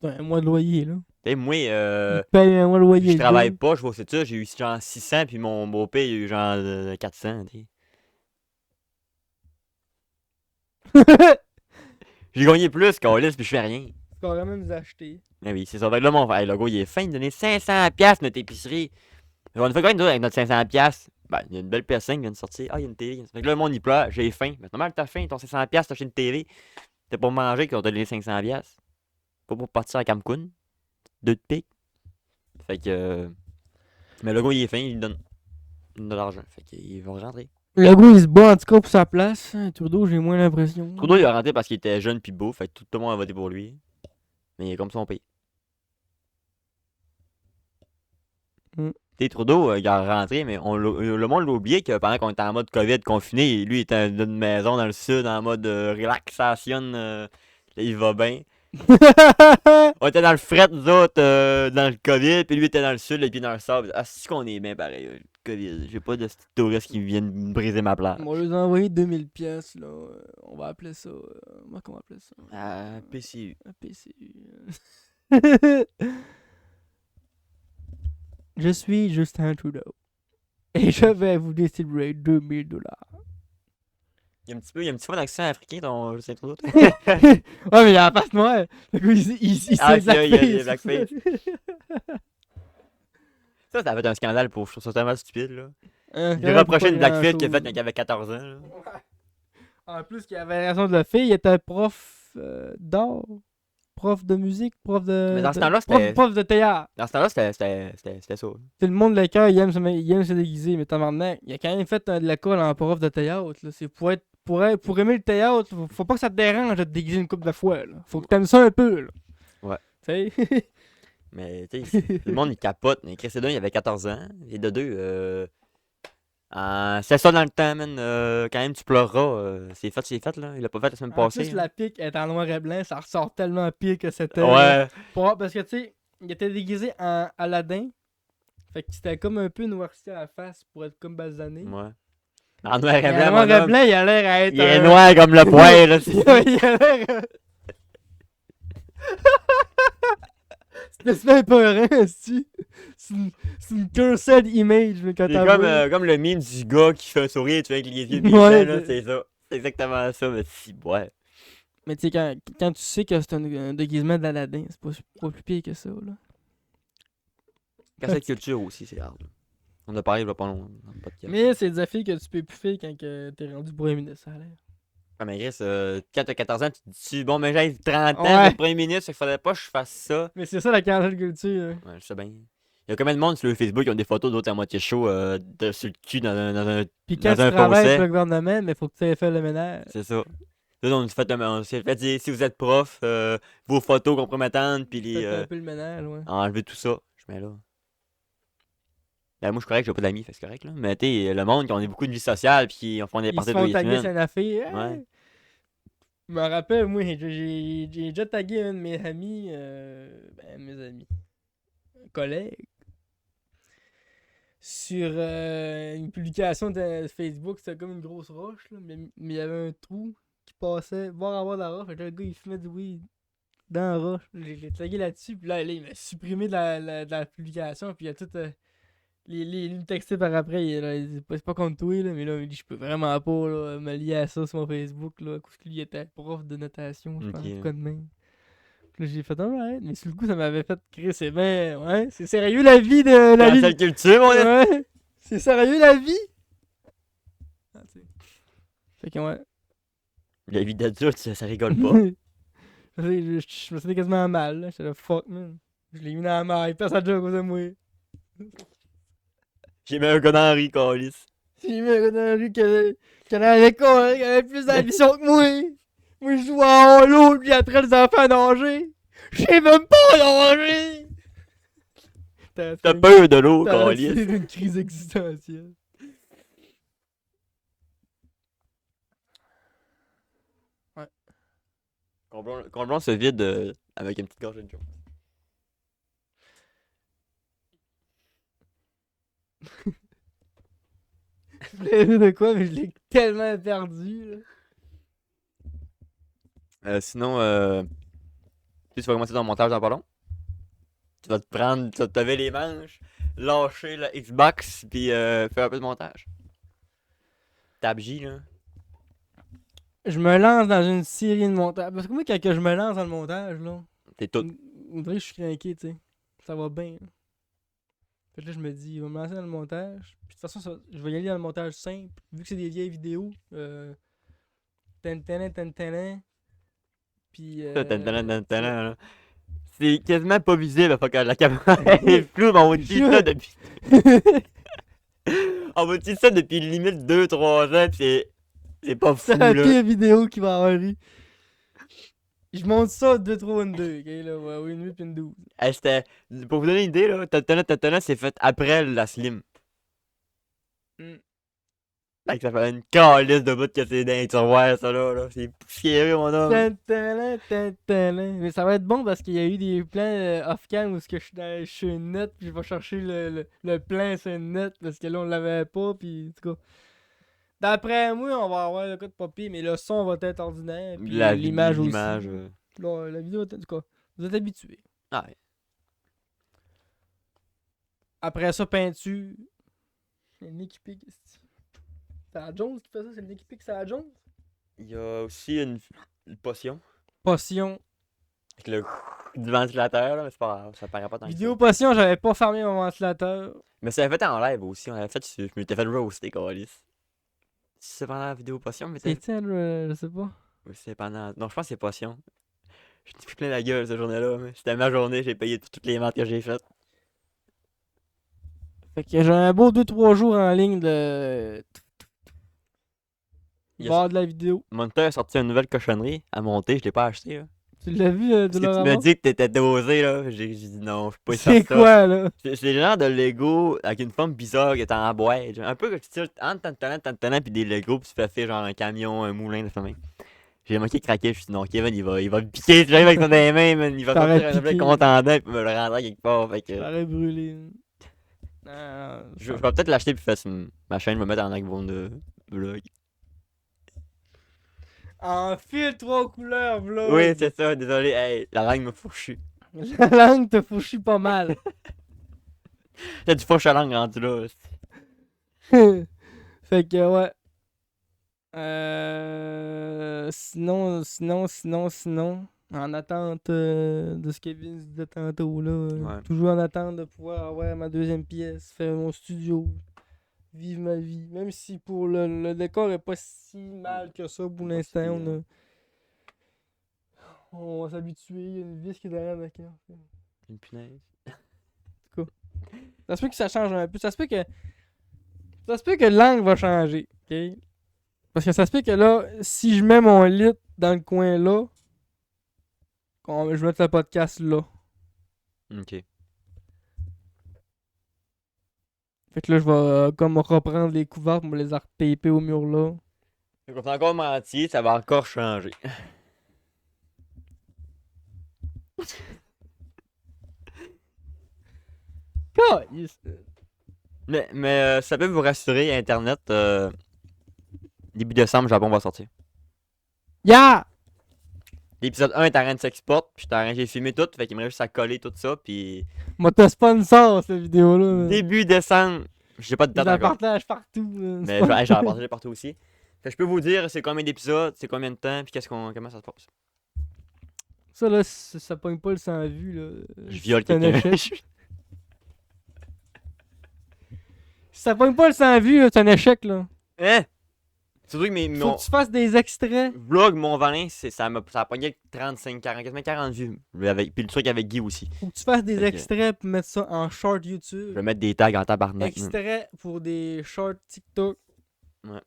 C'est un mois de loyer, là. Tu sais, moi, Il paye un mois de loyer. je travaille le pas, je vais aux études, j'ai eu genre 600, puis mon beau-père, il a eu genre 400, tu sais. gars. J'ai gagné plus qu'on laisse, puis je fais rien. Tu pourrais même nous acheter. Mais oui, c'est ça. Fait que là, mon hey, le gars, il est fin de donner 500$ notre épicerie. On a fait quoi, nous, avec notre 500$? Ben, il y a une belle PS5 qui vient de sortir. Ah, il y a une télé. Fait que là, le monde, il pleure. J'ai faim. Mais normal, t'as faim, ton 500$, t'as acheté une télé. T'es pour manger qu'ils ont donné 500$. Pas pour partir à Cancun. 2 de pique. Fait que. Mais le gars, il est fin, il donne de l'argent. Fait qu'ils vont rentrer. Le gars, il se bat en tout cas pour sa place. Trudeau, j'ai moins l'impression. Trudeau, il a rentré parce qu'il était jeune pis beau. Fait que tout le monde a voté pour lui. Mais il est comme son pays. Tu sais, Trudeau, il a rentré, mais le monde l'a oublié que pendant qu'on était en mode COVID confiné, lui, il était dans une maison dans le sud en mode relaxation. Là, il va bien. On était dans le fret, nous autres, dans le COVID, puis lui était dans le sud, les pieds dans le sable. Ah, c'est qu'on est bien pareil, le COVID. J'ai pas de touristes qui viennent me briser ma place. On va lui envoyer 2000 pièces là. On va appeler ça. Comment on va appeler ça? Ah, PCU. Un PCU. Je suis Justin Trudeau. Et je vais vous distribuer 2000$. Il y a un petit peu d'accent africain, ton Justin Trudeau. Ouais, mais il a la face noire. Le gars, il Ah, sait il y a des blackface. Ça a fait un scandale pour. Je trouve ça tellement stupide, là. Hein, Il a reproché une blackface grand-chose. qu'il a faite quand il avait 14 ans, là. En plus, qu'il avait raison de le faire, il était prof d'art, prof de musique, prof de. Mais dans ce de- temps-là, prof, c'était- prof de théâtre. Dans ce temps-là, c'était ça. Tout le monde le cœur, il aime se déguiser, mais tabarnak, il a quand même fait de l'école en prof de théâtre. Là. C'est pour aimer le théâtre, faut pas que ça te dérange de te déguiser une couple de fois. Là. Faut que t'aimes ça un peu. Là. Ouais. Tu sais? Mais, tu sais, le monde, il capote. Mais Chris Edon, il avait 14 ans. Et de deux, c'est ça dans le temps, man. Quand même, tu pleureras. C'est fait, là. Il l'a pas fait la semaine En passée. plus, hein. la pique est en noir et blanc, ça ressort tellement pire que c'était. Ouais. Parce que, tu sais, il était déguisé en Aladdin. Fait que c'était comme un peu noirci à la face pour être comme basané. Ouais. En noir et Mais blanc, en noir mon et homme. blanc, il a l'air à être. Il est noir comme le poire, là. Il a l'air. C'est quasiment peurant, c'est une cursed image, mais quand C'est t'as comme le meme du gars qui fait un sourire, tu vois, avec les yeux Ouais, là. C'est ça. C'est exactement ça, mais si, ouais. Mais tu sais, quand tu sais que c'est un déguisement d'Aladin, c'est pas plus pire que ça, là. Casse cette culture aussi, c'est hard. Là. On a parlé il y a pas longtemps dans le podcast. Mais c'est des affaires que tu peux plus faire quand que t'es rendu premier ministre, ça a l'air. Ah, mais Chris, quand t'as 14 ans, tu te dis, bon, mais j'ai 30 ans, Ouais. le premier ministre, fait qu'il faudrait pas que je fasse ça. Mais c'est ça la cancel culture. Hein. Ouais, je sais bien. Il y a combien de monde sur le Facebook qui ont des photos d'autres à moitié chaud sur le cul dans un. Puis quand Dans un tu travailles procès. pour le gouvernement, mais faut que tu aies fait le ménage. C'est ça. Là, on s'est fait dire, si vous êtes prof, vos photos compromettantes, puis les. Faites un peu le ménage, ouais. Enlever tout ça. Je mets là. Ben, moi, je suis correct, j'ai pas d'amis, fait que c'est correct, là. Mais, tu sais, le monde qui ont beaucoup de vie sociale, puis qui font des Ils se parties de font deux taguer semaines. sur une affaire. Ouais. Hey! Je me rappelle, moi, j'ai déjà tagué un de mes amis, mes amis, collègues, sur une publication de Facebook. C'était comme une grosse roche, là, mais il y avait un trou qui passait bord à bord de la roche. Fait que là, le gars, il fumait du weed dans la roche. J'ai tagué là-dessus, puis là, il m'a supprimé de la publication, puis il a tout. Il me textait par après, il dit c'est pas contre toi, là, mais là, il dit je peux vraiment pas là, me lier à ça sur mon Facebook, là, parce qu'il était prof de notation, je pense, Ok. quoi de même. Puis là, j'ai fait alright, mais sur le coup, ça m'avait fait crier, c'est ben, ouais, c'est sérieux la vie de la vie. Cancel culture, mon ami. Ouais, c'est sérieux la vie. Ah, tu sais. Fait que ouais. La vie d'adulte, ça rigole pas. je me sentais quasiment mal, là, j'étais là, fuck man. Je l'ai mis dans la maille, personne n'a à cause de moi. J'ai mis un gars dans Henri, câlisse. J'ai mis un gars dans la rue qui allait à l'école, qui avait plus d'ambition que moi. Moi, je jouais en l'eau, puis après les enfants à nager. Je sais même pas nager! T'as peur de l'eau, T'as câlisse. une crise existentielle. Comblon se vide avec une petite gorgée de Jones. Je voulais dire de quoi, mais je l'ai tellement perdu. Là. Sinon, tu vas commencer ton montage dans pas long. Tu vas te lever les manches, lâcher la Xbox, puis faire un peu de montage. Tab J, là. Je me lance dans une série de montage. Parce que moi, quand je me lance dans le montage, là, T'es tout. on dirait que je suis craqué, tu sais. Ça va bien. Là. Fait que là, je me dis, il va me lancer dans le montage. Puis de toute façon, je vais y aller dans le montage simple. Vu que c'est des vieilles vidéos. Tantanan. Puis. Là. C'est quasiment pas visible, faut que la caméra est floue, mais on vous dit ça depuis. On vous dit ça depuis limite 2-3 ans, pis c'est pas fou, C'est la là. pire vidéo qui va avoir eu. Je monte ça 2-3-1-2, ok, là, ouais, une 8 puis une 12. C'était. Pour vous donner une idée, là, Tatana, c'est fait après la Slim. Mm. Fait que ça fait une calice de bout que c'est dans les tiroirs, ça là. C'est poussiéreux, mon homme. Tantanan. Mais ça va être bon parce qu'il y a eu des plans off-cam où je suis sur une note puis je vais chercher le plan sur une note parce que là on l'avait pas puis en tout cas. D'après moi on va avoir le cas de papier mais le son va être ordinaire puis l'image aussi. Là, la vidéo en tout cas. Vous êtes habitués. Ah ouais. Après ça peinture. C'est une équipée. C'est la Jones qui fait ça, c'est une équipée que c'est la Jones. Il y a aussi une potion. Potion. Avec le du ventilateur, là, mais c'est pas grave, ça paraît pas tant que Vidéo ça. potion, j'avais pas fermé mon ventilateur. Mais Mais ça avait fait en live aussi, on avait fait, je m'étais fait roaster, câlisse. C'est pendant la vidéo potion, mais C'est elle, je sais pas. Oui, c'est pendant. Non, je pense que c'est potion. J'ai pris plein la gueule cette journée-là, mais c'était ma journée, j'ai payé toutes les ventes que j'ai faites. Fait que j'ai un beau 2-3 jours en ligne de. Il va y avoir de la vidéo. Monteur a sorti une nouvelle cochonnerie à monter, je l'ai pas acheté là. Tu l'as vu de Parce que tu leur m'as dit que t'étais dosé là, j'ai dit non, je peux pas C'est faire ça. quoi là? C'est le genre de Lego avec une forme bizarre qui est en bois. Un peu que tu tires entre tantanant puis des Lego pis tu fais faire genre un camion, un moulin de famille. J'ai manqué de craquer, je me suis dit non, Kevin il va me piquer, j'arrive avec ça dans les mains, man. Il va T'aurais sortir un objet piqué. contendant pis me le rendre quelque part. Fait que J'aurais brûlé. je vais peut-être l'acheter puis faire ma chaîne, me mettre en background de vlog. En fil 3 couleurs, vlog. Oui, c'est ça, désolé, hey, la langue me fourchue. La langue te fouchit pas mal. T'as du fourche à langue rendu là. Fait que ouais. Sinon. En attente de ce que Kevin se disait tantôt là. Ouais. Toujours en attente de pouvoir avoir ma deuxième pièce, faire mon studio. Vivre ma vie. Même si pour le décor est pas si mal que ça pour l'instant. On va s'habituer. Il y a une vis qui est derrière la carte. Une punaise. Ça se peut que ça change un peu. Ça se peut que l'angle va changer. Ok? Parce que ça se peut que là, si je mets mon lit dans le coin là, je vais mettre le podcast là. Ok. Fait que là, je vais comme reprendre les couverts pour me les retaper au mur là. Fait qu'on fait encore mentir, ça va encore changer. Calice. Mais ça peut vous rassurer, Internet, début décembre, Japon va sortir. Ya! L'épisode 1 est en train de s'exporter, puis j'ai filmé tout, fait qu'il me reste juste à coller tout ça, puis Moi, t'as sponsor cette vidéo là. début décembre, j'ai pas de Je date la encore, partage partout. mais j'en ai partagé partout aussi. Fait que je peux vous dire c'est combien d'épisodes, c'est combien de temps, puis comment ça se passe. Ça là, ça pogne pas le sans vue là. Je viole C'est un quelqu'un. échec. Si ça pogne pas le sans vue, là, c'est un échec là. Hein? Surtout que Faut mon que tu fasses des extraits. vlog, mon Valin, ça a pogné 35, 40, quasiment 40 vues. Puis le truc avec Guy aussi. Faut que tu fasses des Fait que- extraits pour mettre ça en short Je YouTube. vais mettre des tags en tabarnak. man. Extraits pour des shorts TikTok. Ouais.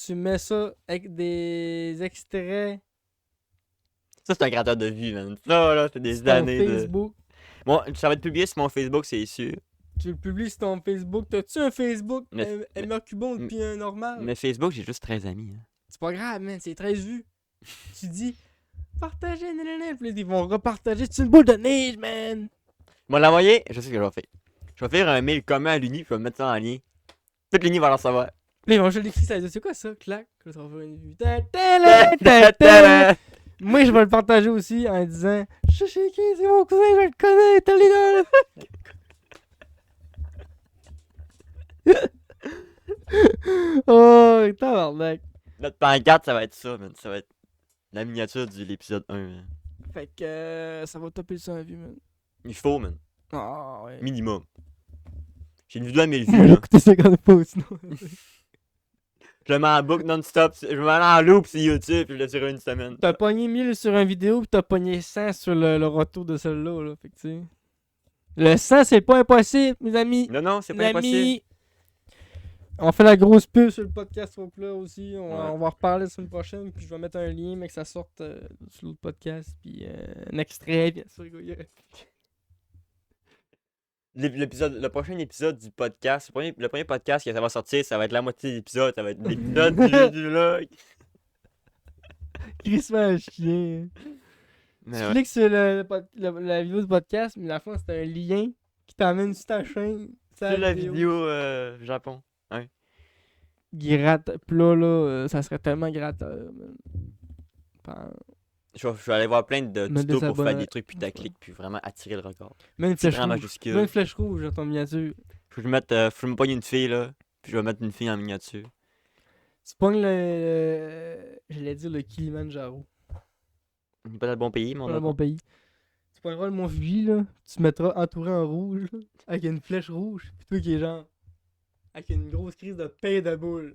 Tu mets ça avec des extraits Ça, c'est un créateur de vues, man. Ça, là, c'est des sur ton années de. Facebook. Bon, ça va être publié sur mon Facebook, c'est sûr. Tu le publies sur ton Facebook. T'as-tu un Facebook Mais- MRQ puis un normal? Mais Facebook, j'ai juste 13 amis. Hein. C'est pas grave, man. C'est 13 vues. Tu dis, partager, nanana. Puis là, ils vont repartager. C'est une boule de neige, man. Moi, l'envoyer, je sais ce que je vais faire. Je vais faire un mail commun à l'Uni, puis je vais mettre ça en lien. Toute l'Uni va leur savoir. Puis là, ils vont juste l'écrire, ça va dire, c'est quoi ça? Clac. Là, ça va faire une vue. Ta-ta-la. Moi, je vais le partager aussi en disant, je sais qui, c'est mon cousin, je le connais, t'as l'idole. Oh, tabarnak. Notre pancarte, ça va être ça, man. Ça va être la miniature de l'épisode 1, man. Fait que ça va topper ça en vue, man. Il faut, man. Ah, ouais. Minimum. J'ai une vidéo à 1000 Je vues, vais là. l'écouter 50 fois sinon. Je le mets en boucle non-stop. Je me mets en loop sur YouTube, puis je le tire une semaine. T'as pogné 1000 sur une vidéo, pis t'as pogné 100 sur le retour de celle-là, là. Fait que tu sais. Le 100, c'est pas impossible, mes amis. Non, non, c'est pas Mes impossible. amis. On fait la grosse pub sur le podcast au plat aussi. On Ouais. va en reparler la semaine prochaine. Puis je vais mettre un lien, mais que ça sorte sur l'autre podcast. Puis un extrait, bien sûr. Le prochain épisode du podcast, le premier podcast que ça va sortir, ça va être la moitié de l'épisode. Ça va être l'épisode du vlog. Chris un chien. Mais Tu ouais. cliques sur la vidéo du podcast, mais la fin, c'est un lien qui t'emmène sur ta chaîne. C'est la vidéo Japon. Gratte plat, là, ça serait tellement gratteur, man. Pen- Je vais aller voir plein de Me tutos pour faire désabonner. des trucs putaclic, puis vraiment attirer le record. Même une C'est flèche vraiment rouge. majuscule. Même une flèche rouge dans ton miniature. Faut que je me pogne une fille, là, puis je vais mettre une fille en miniature. Tu pognes j'allais dire le Kilimanjaro. On n'est pas dans le bon pays, mais on Dans a le bon pays. Tu pogneras le Mont Fuji, là. Tu te mettras entouré en rouge, là, avec une flèche rouge. Puis toi qui est genre. Avec une grosse crise de pain de boule.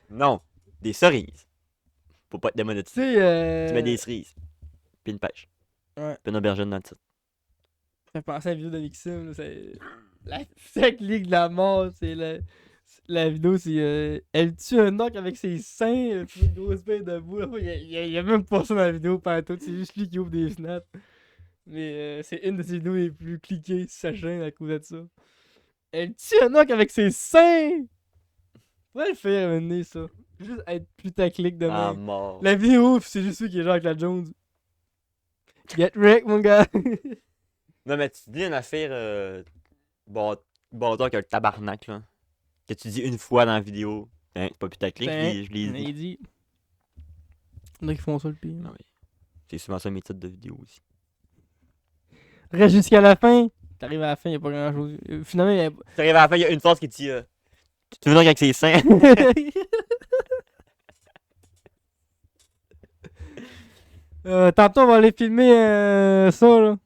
Non, des cerises. Faut pas être Tu démonétisé. sais, Tu mets des cerises. Puis une pêche. Ouais. Puis une aubergine dans le titre. Ça fait penser à la vidéo de Vixim, là. C'est. La technique de la mort, c'est la vidéo, c'est. Elle tue un orc avec ses seins, elle tue une grosse pain de boule. Il y a même pas ça dans la vidéo, pas tout. C'est juste lui qui ouvre des snaps. Mais c'est une de ses vidéos les plus cliquées sur sa chaîne à cause de ça. Elle tue un orc avec ses seins! Pourrait le faire maintenant, ça. Juste être putaclic de Ah, même. mort. La vidéo, c'est juste lui qui est genre avec la Jones. Get wrecked, mon gars! Non, mais tu dis une affaire. Bon, que le tabarnak, là. Que tu dis une fois dans la vidéo. Hein, c'est pas putaclic, je l'ai dit. Il dit. Il y en a qui font ça le pire. Ah oui. C'est souvent ça mes titres de vidéo aussi. Reste jusqu'à la fin. T'arrives à la fin, y'a pas grand chose. Finalement, y'a. Tu arrives à la fin, il y a une phrase qui dit tu veux dire avec ses seins? Tantôt, on va aller filmer ça, là.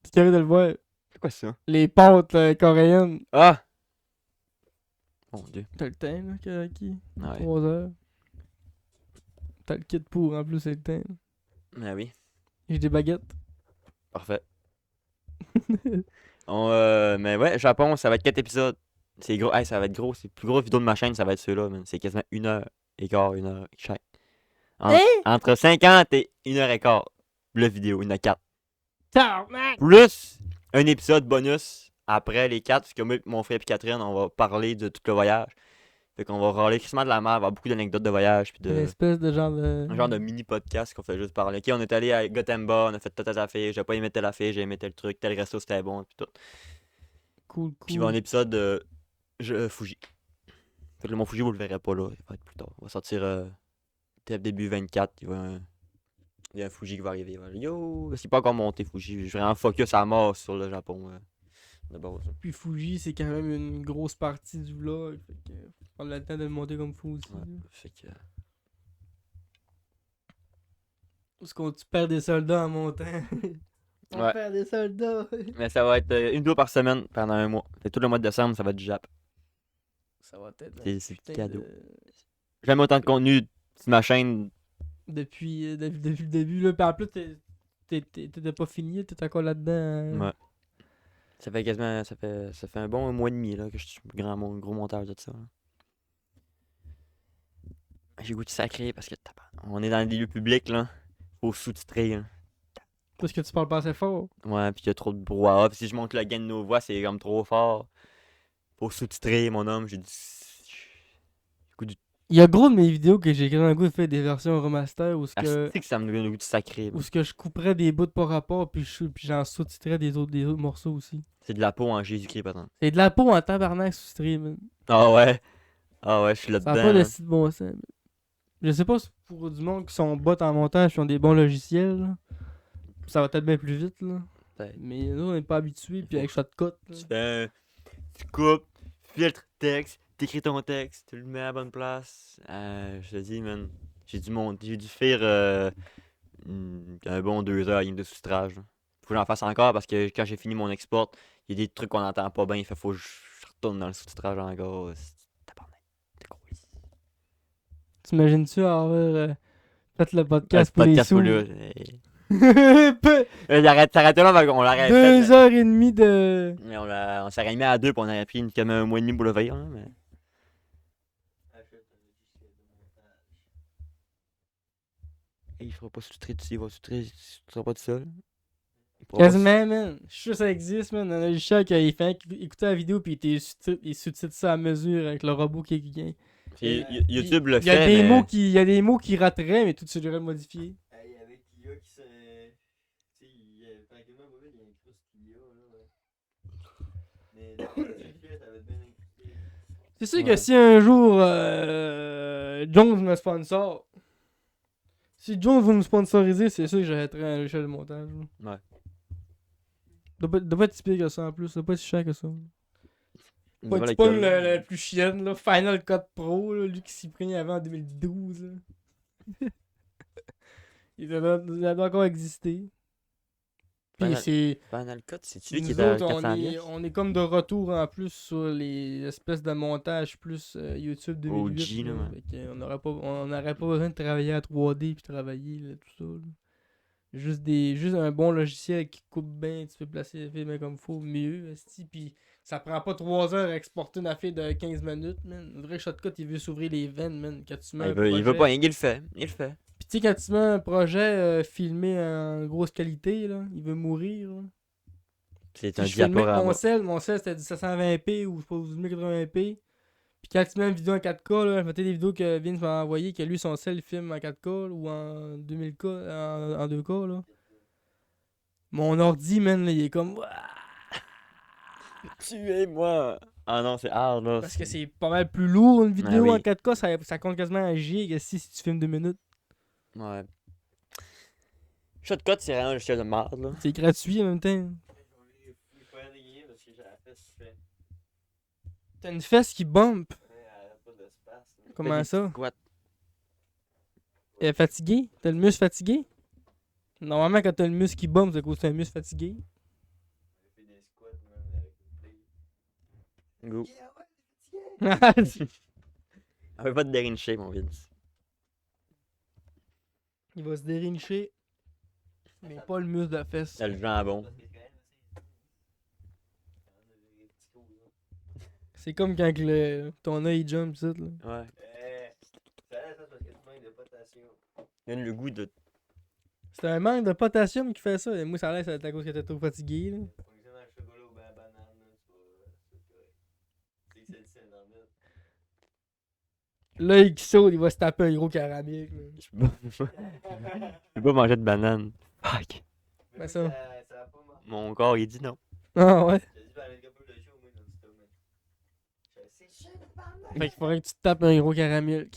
Tu curieux de le voir. C'est quoi ça? Les pâtes coréennes. Ah! Mon dieu. T'as le temps, là, Karaki. Ah ouais. 3 heures. T'as le kit pour, en plus, c'est le temps. Ah oui. J'ai des baguettes. Parfait. Mais ouais, Japon, ça va être 4 épisodes. C'est gros. Hey, ça va être gros. C'est le plus gros vidéo de ma chaîne, ça va être ceux-là, man. C'est quasiment 1h15, 1h chaque. Entre 50 et 1h15. Le vidéo, 1h04. Tabarnak! Plus un épisode bonus après les 4, parce que moi, mon frère et Catherine, on va parler de tout le voyage. Fait qu'on va râler crissement de la mer, avoir beaucoup d'anecdotes de voyage, puis Une de. espèce de genre de. Un genre de mini podcast qu'on fait juste parler. Ok, on est allé à Gotemba, on a fait telle affaire, j'ai pas aimé telle affaire, j'ai aimé tel truc, tel resto c'était bon, puis tout. Cool, Puis il va y avoir cool. un épisode de Fuji. Fait que le Mont Fuji, vous le verrez pas là, il va être plus tard. On va sortir peut-être début 24, il y a un Fuji qui va arriver. Il va dire, yo, c'est pas encore monté Fuji, je suis vraiment focus à mort sur le Japon. De base. Puis Fuji, c'est quand même une grosse partie du vlog. Fait que faut prendre le temps de le monter comme faut aussi. Ouais. là. Fait que. Parce qu'on tu perds des soldats en montant. On Ouais. perd des soldats. Mais ça va être une vidéo par semaine pendant un mois. Fait que tout le mois de décembre, ça va être du Jap. Ça va être. C'est putain cadeau. de- Jamais autant de contenu sur ma chaîne. Depuis le début, là. Puis en plus, t'étais pas fini, t'étais encore là-dedans. hein. Ouais. Ça fait quasiment. Ça fait un bon mois et demi là, que je suis gros monteur de ça. Là. J'ai goût de sacré parce que on est dans des lieux publics là. Faut sous-titrer. Là. Parce que tu parles pas assez fort. Ouais, puis il y a trop de brouhaha. Puis si je monte le gain de nos voix, c'est comme trop fort. Faut sous-titrer, mon homme. J'ai goût Il y a gros de mes vidéos que j'ai grand goût de faire des versions remaster où ce Ah, que, c'est que ça me donne le goût de sacré. où ce que je couperais des bouts par rapport puis j'en sous-titrerais des autres morceaux aussi. C'est de la peau en Jésus-Christ, par exemple. C'est de la peau en tabarnak sous-titré, man. Ah ouais. Ah ouais, je suis Ça là-dedans. n'a pas de man. style de bon sens. Man. Je sais pas si pour du monde qui sont bots en montage qui ont des bons logiciels, là, ça va peut-être bien plus vite, là. Peut-être. Mais nous, on n'est pas habitués, puis avec Shotcut, là. Tu fais tu coupes, filtre texte, t'écris ton texte, tu le mets à la bonne place. Je te dis, man, j'ai dû faire un bon 2 heures de sous-titrage. Là. Faut que j'en fasse encore parce que quand j'ai fini mon export, il y a des trucs qu'on n'entend pas bien. Il faut que je retourne dans le sous-titrage encore. Tabarnak, c'est gros. T'imagines-tu avoir fait le podcast Le pour les podcast sous? pour T'arrêtes là, on l'aurait fait. 2h30 de... Mais on s'est mis à 2 puis on aurait pris comme un mois et demi pour le faire. Là, mais... Il fera pas sous-titrer dessus, il va sous-titrer, tu seras pas tout seul. Il pourra pas Quasiment, man. Je suis sûr que ça existe, man. On a le chat qui fait écouter la vidéo puis il sous-titre ça à mesure avec le robot qui vient. YouTube le Il y a fait, des mais... mots il y a des mots qui rateraient, mais tout serait modifié. Hey, avec l'IA qui se. Tu sais, tranquillement, pas vite, il y a une grosse l'IA, là. Mais ça va être bien incrusté. C'est sûr que Ouais. si un jour Jones me sponsor, si Jones veut me sponsoriser, c'est sûr que j'arrêterai à l'échelle de montage. Là. Ouais. Doit pas être si pire que ça en plus, ça doit pas être si cher que ça. On Pas va tu l'école. pognes le plus chienne, là, Final Cut Pro, là, lui qui s'y prenait avant en 2012. Là. Il doit encore exister. Puis Final- c'est. Final Cut, c'est celui qui Nous est à autres, 400 on est comme de retour en plus sur les espèces de montages plus YouTube 2008. OG, là, là. ouais. Fait qu'on n'aurait pas besoin de travailler à 3D puis travailler là, tout ça. Là. Juste un bon logiciel qui coupe bien, tu peux placer les films comme il faut, mieux. Puis ça prend pas 3 heures à exporter une affaire de 15 minutes, man. On dirait que Shotcut, il veut s'ouvrir les veines, man. Quand tu mets un Il veut projet- pas rien, il le fait. Il le fait. Puis tu sais, quand tu mets un projet filmé en grosse qualité, là, il veut mourir. Là. C'est un Si je filmais avec diaporama. mon sel c'était du 720p ou pas, du 1080p. Puis quand tu mets une vidéo en 4K, là, je mettais des vidéos que Vince m'a envoyé, que lui, son sel, il filme en 4K là, ou en 2000K, en 2K. Là. Mon ordi, man, là, il est comme. Tuez-moi! Ah non, c'est hard, là. Parce que c'est pas mal plus lourd une vidéo oui. en 4K, ça compte quasiment un gig si tu filmes 2 minutes. Ouais. Shotcut, c'est vraiment un logiciel de merde, là. C'est gratuit en même temps. Il faut rien dégainer parce que j'ai la fesse qui fait. T'as une fesse qui bump. Elle a pas d'espace. Comment ça? Squat. Elle est fatiguée? T'as le muscle fatigué? Normalement, quand t'as le muscle qui bump, c'est à cause que t'as un muscle fatigué. J'ai fait des squats, man, avec une play. Go. Yeah, ouais, fatigué! On veut pas te dérincher, mon Vince. Il va se dérincher. Mais pas le muscle de la fesse. T'as le jambon. Parce que quand même, c'est des petits coups, là. C'est comme quand ton œil jump, ça, là. Ouais. Ça, c'est parce que tu manques de potassium. Il donne le goût de. C'est un manque de potassium qui fait ça. Et moi, ça a l'air que c'est à cause que t'es trop fatigué, là. Ça fonctionne dans le chocolat ou bien la banane, là, tu vois, c'est correct. C'est que c'est le sel dans le mettre. L'œil qui saute, il va se taper un gros caramel. là. Je peux pas manger de banane. Fuck. Ben Mais ça. ça a pas marché. Mon corps, il dit non. Ah ouais. J'ai dit, ben, avec un peu de chaud, moi, dans le stomach. C'est chiant, tabarnak! Fait qu'il faudrait que tu te tapes un gros caramel.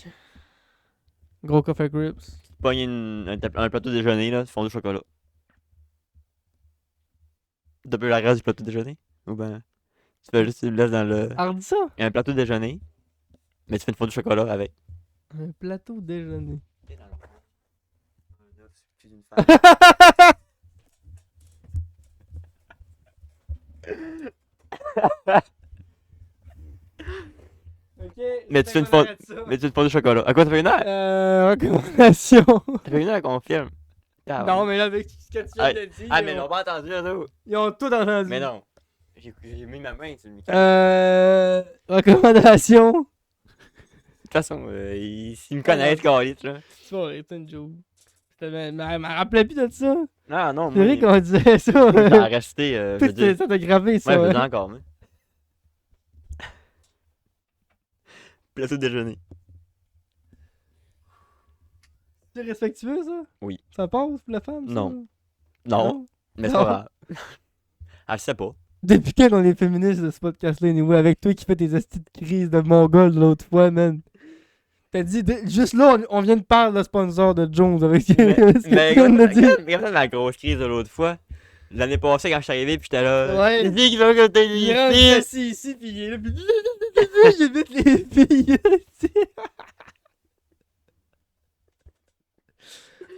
Gros coffee grips. Tu pognes un plateau déjeuner, là, tu fonds du chocolat. T'as peu la graisse du plateau déjeuner? Ou ben. Tu fais juste, tu le laisses dans le. Arde ça! Il y a un plateau déjeuner. Mais tu fais une fondue de chocolat avec. Un plateau déjeuner. Ok. Mais tu fais une faute. Mais tu fais une fondue de chocolat. À quoi ça fait une heure? Recommandation. Ça fait une heure qu'on filme. Non, mais là, avec ce que tu viens de dire, Ah, mais ils l'ont pas entendu, là, nous. ils ont tout entendu. Mais non. J'ai mis ma main sur le micro. Recommandation. De toute façon, s'ils me connaissent, Carlis, là. Tu vas arrêter une joke. Mais me rappelais plus de ça. Non, non, C'est moi. vrai qu'on disait ça. Ça a resté. Je veux Tout dire. ça t'a gravé, Ouais, ça. je veux Ouais, dire encore, mais. Plateau déjeuner. C'est respectueux, ça? Oui. Ça passe pour la femme, ça? Non. Non, mais c'est Non. pas grave. Elle le sait pas. Depuis quand on est féministe de ce podcast-là, anyway, avec toi qui fais tes astuces de crise de mongol l'autre fois, man. T'as dit, juste là, on vient de parler de sponsor de Jones avec ce Mais que tu viens de dire. regarde la grosse crise de l'autre fois. L'année passée, quand je suis arrivé, pis j'étais là. Ouais. Les filles qui veulent que t'aies Il des rentre filles. assis ici, pis il est là, pis j'évite les filles.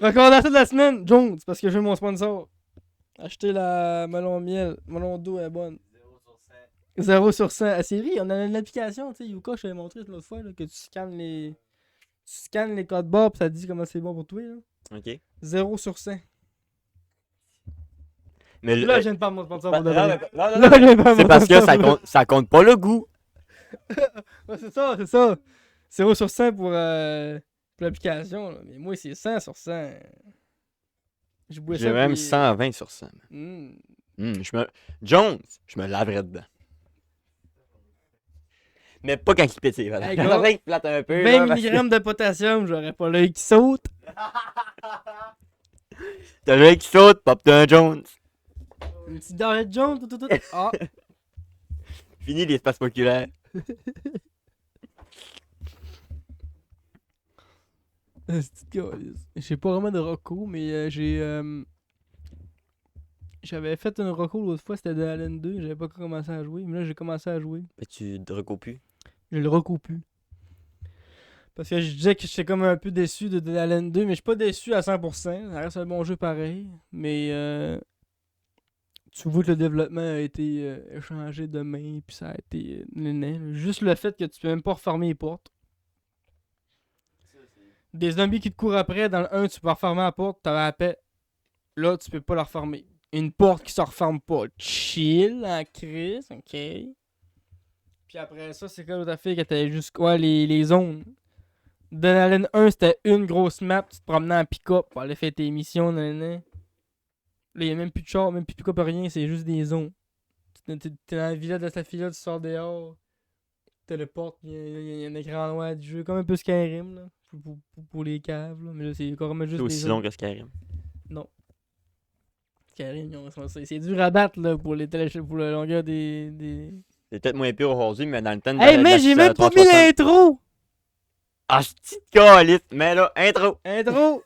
Recommandation de la semaine, Jones, parce que j'ai mon sponsor. Acheter la melon miel. Melon d'eau est bonne. 0 sur 100. À série, on a une application, tu sais, Yuka, je t'avais montré l'autre fois, là, que tu scannes les codes barres pis ça te dit comment c'est bon pour toi, là. Ok. 0 sur 100. Mais Là, je viens de parler de mon sponsor non, pour de non, vrai. non, non, Là, je viens de parler de c'est mon parce que sponsor ça compte pas le goût. Ouais, c'est ça, c'est ça. 0 sur 100 pour l'application, là. Mais moi, c'est 100 sur 100. Je bois ça. J'ai même puis- 120 sur 100. Mm. Jones, je me laverais dedans. Mais pas quand il pétille, voilà. Hey, Quand gars, il plate un peu. 20 là, parce que mg de potassium, j'aurais pas l'œil qui saute. T'as l'œil qui saute, pop d'un Jones. Une petite dorée de jaune, tout. Ah, Fini l'espace oculaire. c'est j'ai pas vraiment de recours, mais j'avais fait un recours l'autre fois, c'était de Allen 2, j'avais pas commencé à jouer, mais là j'ai commencé à jouer. Mais tu te recours plus. Je le recours plus. Parce que je disais que j'étais comme un peu déçu de Allen 2, mais je suis pas déçu à 100%. Ça reste un bon jeu pareil. Mais tu vois que le développement a été échangé de main, puis ça a été néné. Juste le fait que tu peux même pas refermer les portes. Des zombies qui te courent après, dans le 1, tu peux refermer la porte, t'as la paix. Là, tu peux pas la refermer. Une porte qui se referme pas. Chill, en crise, ok. Puis après ça, c'est quoi l'autre affaire que t'avais juste quoi, les zones. Dans Allen 1, c'était une grosse map, tu te promenais en pick-up pour aller faire tes missions, nanana. Là, y'a même plus de char, même plus de pick-up, rien, c'est juste des zones. T'es dans la villa de ta fille, tu sors dehors, téléportes, y'a un écran noir du jeu, comme un peu Skyrim, là, pour les caves, là. Mais là, c'est carrément juste C'est des aussi zones. long que Skyrim. Skyrim, c'est dur à battre, là, pour la longueur des... C'est peut-être moins pire aujourd'hui, mais dans le temps de Hey, mais la j'ai même pas mis 360. l'intro! Ah, c'est calice. Mais là, intro. Intro!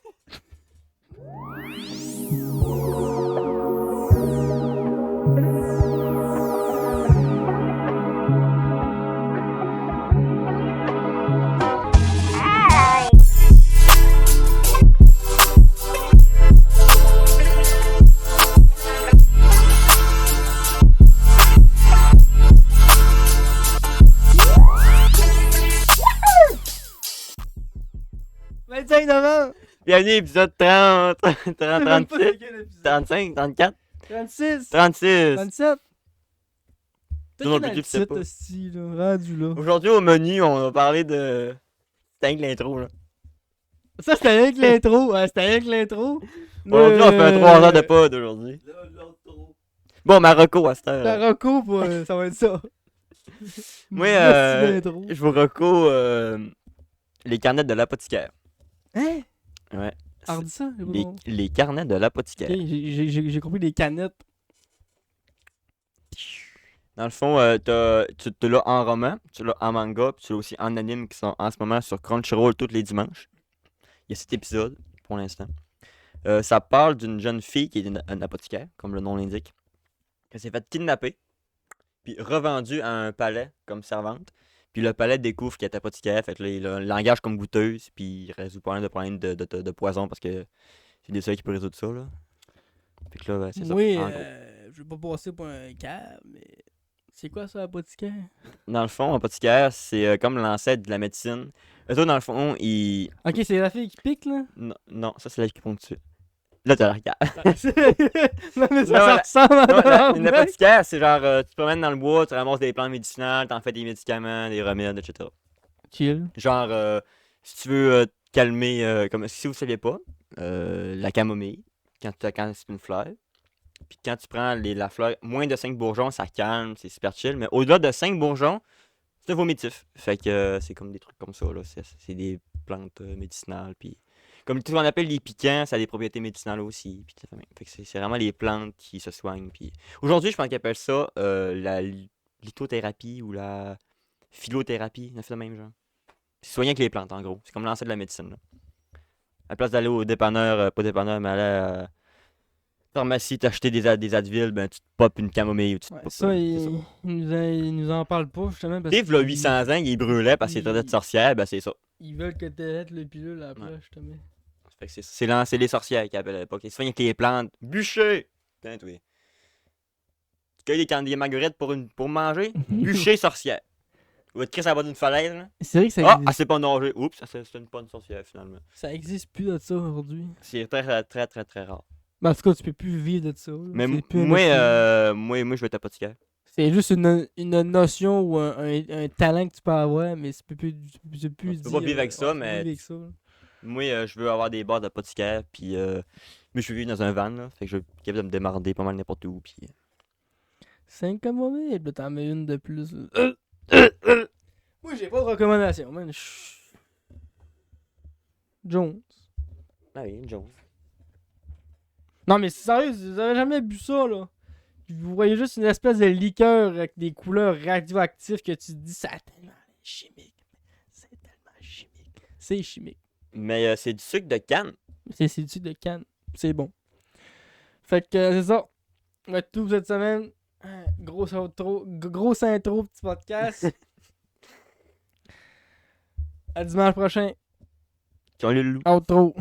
« 25 novembre! Bienvenue à l'épisode 30, 30, C'est même pas 36, c'est quel épisode. 35, 34, 36! 36. 27! Toi non plus, tu le sais pas. Hostie, là, rendu là. Aujourd'hui, au menu, on va parler de. C'était avec l'intro, là. Ça, c'était rien que l'intro. Ouais, c'était rien que l'intro. Aujourd'hui, on fait un 3 heures de pod aujourd'hui. Bon, Marocco à cette heure. La reco, ça va être ça. Moi, Hostie d'intro. je vous reco les carnets de l'apothicaire. Hein? Ouais. Hardi ça? j'ai pas Les, compris. les carnets de l'apothicaire. Ok, j'ai compris les canettes. Dans le fond, tu l'as en roman, tu l'as en manga, puis tu l'as aussi en anime qui sont en ce moment sur Crunchyroll tous les dimanches. Il y a 7 épisodes pour l'instant. Ça parle d'une jeune fille qui est une apothicaire, comme le nom l'indique, qui s'est fait kidnapper, puis revendue à un palais comme servante. Puis le palais découvre qu'elle est apothicaire, fait que là, il l'engage comme goûteuse, puis il résout pas mal de problèmes de poison parce que c'est des seuls qui peuvent résoudre ça, là. Fait que là, ben, c'est ça. Oui, en gros. je vais pas passer pour un cave, mais c'est quoi ça, apothicaire? Dans le fond, apothicaire, c'est comme l'ancêtre de la médecine. Eux autres, dans le fond, ils. Ok, c'est la fille qui pique, là? Non, non, ça, c'est l'acupuncture. Là, tu la regardes. Non, mais Non, ça ressemble à Non, une tabarnak. apothicaire, c'est genre, tu te promènes dans le bois, tu ramasses des plantes médicinales, t'en fais des médicaments, des remèdes, etc. Chill. Genre, si tu veux te calmer, comme si vous ne saviez pas, la camomille, quand c'est une fleur. Puis quand tu prends la fleur, moins de 5 bourgeons, ça calme, c'est super chill. Mais au-delà de 5 bourgeons, c'est vomitif. Fait que c'est comme des trucs comme ça, là. C'est des plantes médicinales. Puis Comme tout ce qu'on appelle les piquants, ça a des propriétés médicinales aussi. Puis tout ça, fait que c'est vraiment les plantes qui se soignent. Puis aujourd'hui, je pense qu'ils appellent ça la lithothérapie ou la phytothérapie, ça fait le même genre. C'est soigner avec les plantes, en gros. C'est comme lancer de la médecine. Là. À la place d'aller au dépanneur, pas dépanneur, mais aller à la pharmacie, t'acheter des Advil, ben tu te popes une camomille ou tu te Ouais, popes ça, c'est ça. il nous en parle pas, justement, parce Dave, là, qu'ils 800 ans, il brûlait parce qu'il était de sorcière, ben c'est ça. ils veulent que t'aies le pilule après, Ouais. justement. Fait que c'est lancer les sorcières qui appellent à l'époque. Ils soignent avec les plantes. Bûcher! Putain, oui. Tu cueilles des marguerites pour manger? Bûcher sorcière. Ou te créer ça va d'une falaise, là. C'est vrai que ça Ah, existe, elle sait pas nager. Oups, c'est une bonne sorcière, finalement. ça existe plus de ça aujourd'hui. C'est très, très, très, très rare. Ben, en tout cas, tu peux plus vivre de ça. Là. Mais C'est plus un moi, métier. moi, je vais être apothicaire. C'est juste une notion ou un talent que tu peux avoir, mais tu peux plus Tu peux pas vivre avec ça, tu peux mais vivre avec ça, là. Moi, je veux avoir des bars d'apothicaire, puis mais je veux vivre dans un van, là. Fait que je vais être capable de me démarrer pas mal n'importe où, puis... 5 camomilles, puis t'en mets une de plus. Là. Moi, j'ai pas de recommandation, man. Jones. Ah oui, Jones. Non, mais c'est sérieux, vous avez jamais bu ça, là. Vous voyez juste une espèce de liqueur avec des couleurs radioactives que tu te dis, ça a tellement l'air chimique. C'est tellement chimique. C'est chimique. Mais c'est du sucre de canne. C'est du sucre de canne. C'est bon. Fait que c'est ça. On va être tout pour cette semaine. Grosse intro, petit podcast. À dimanche prochain. Qui ont le loup. Outro.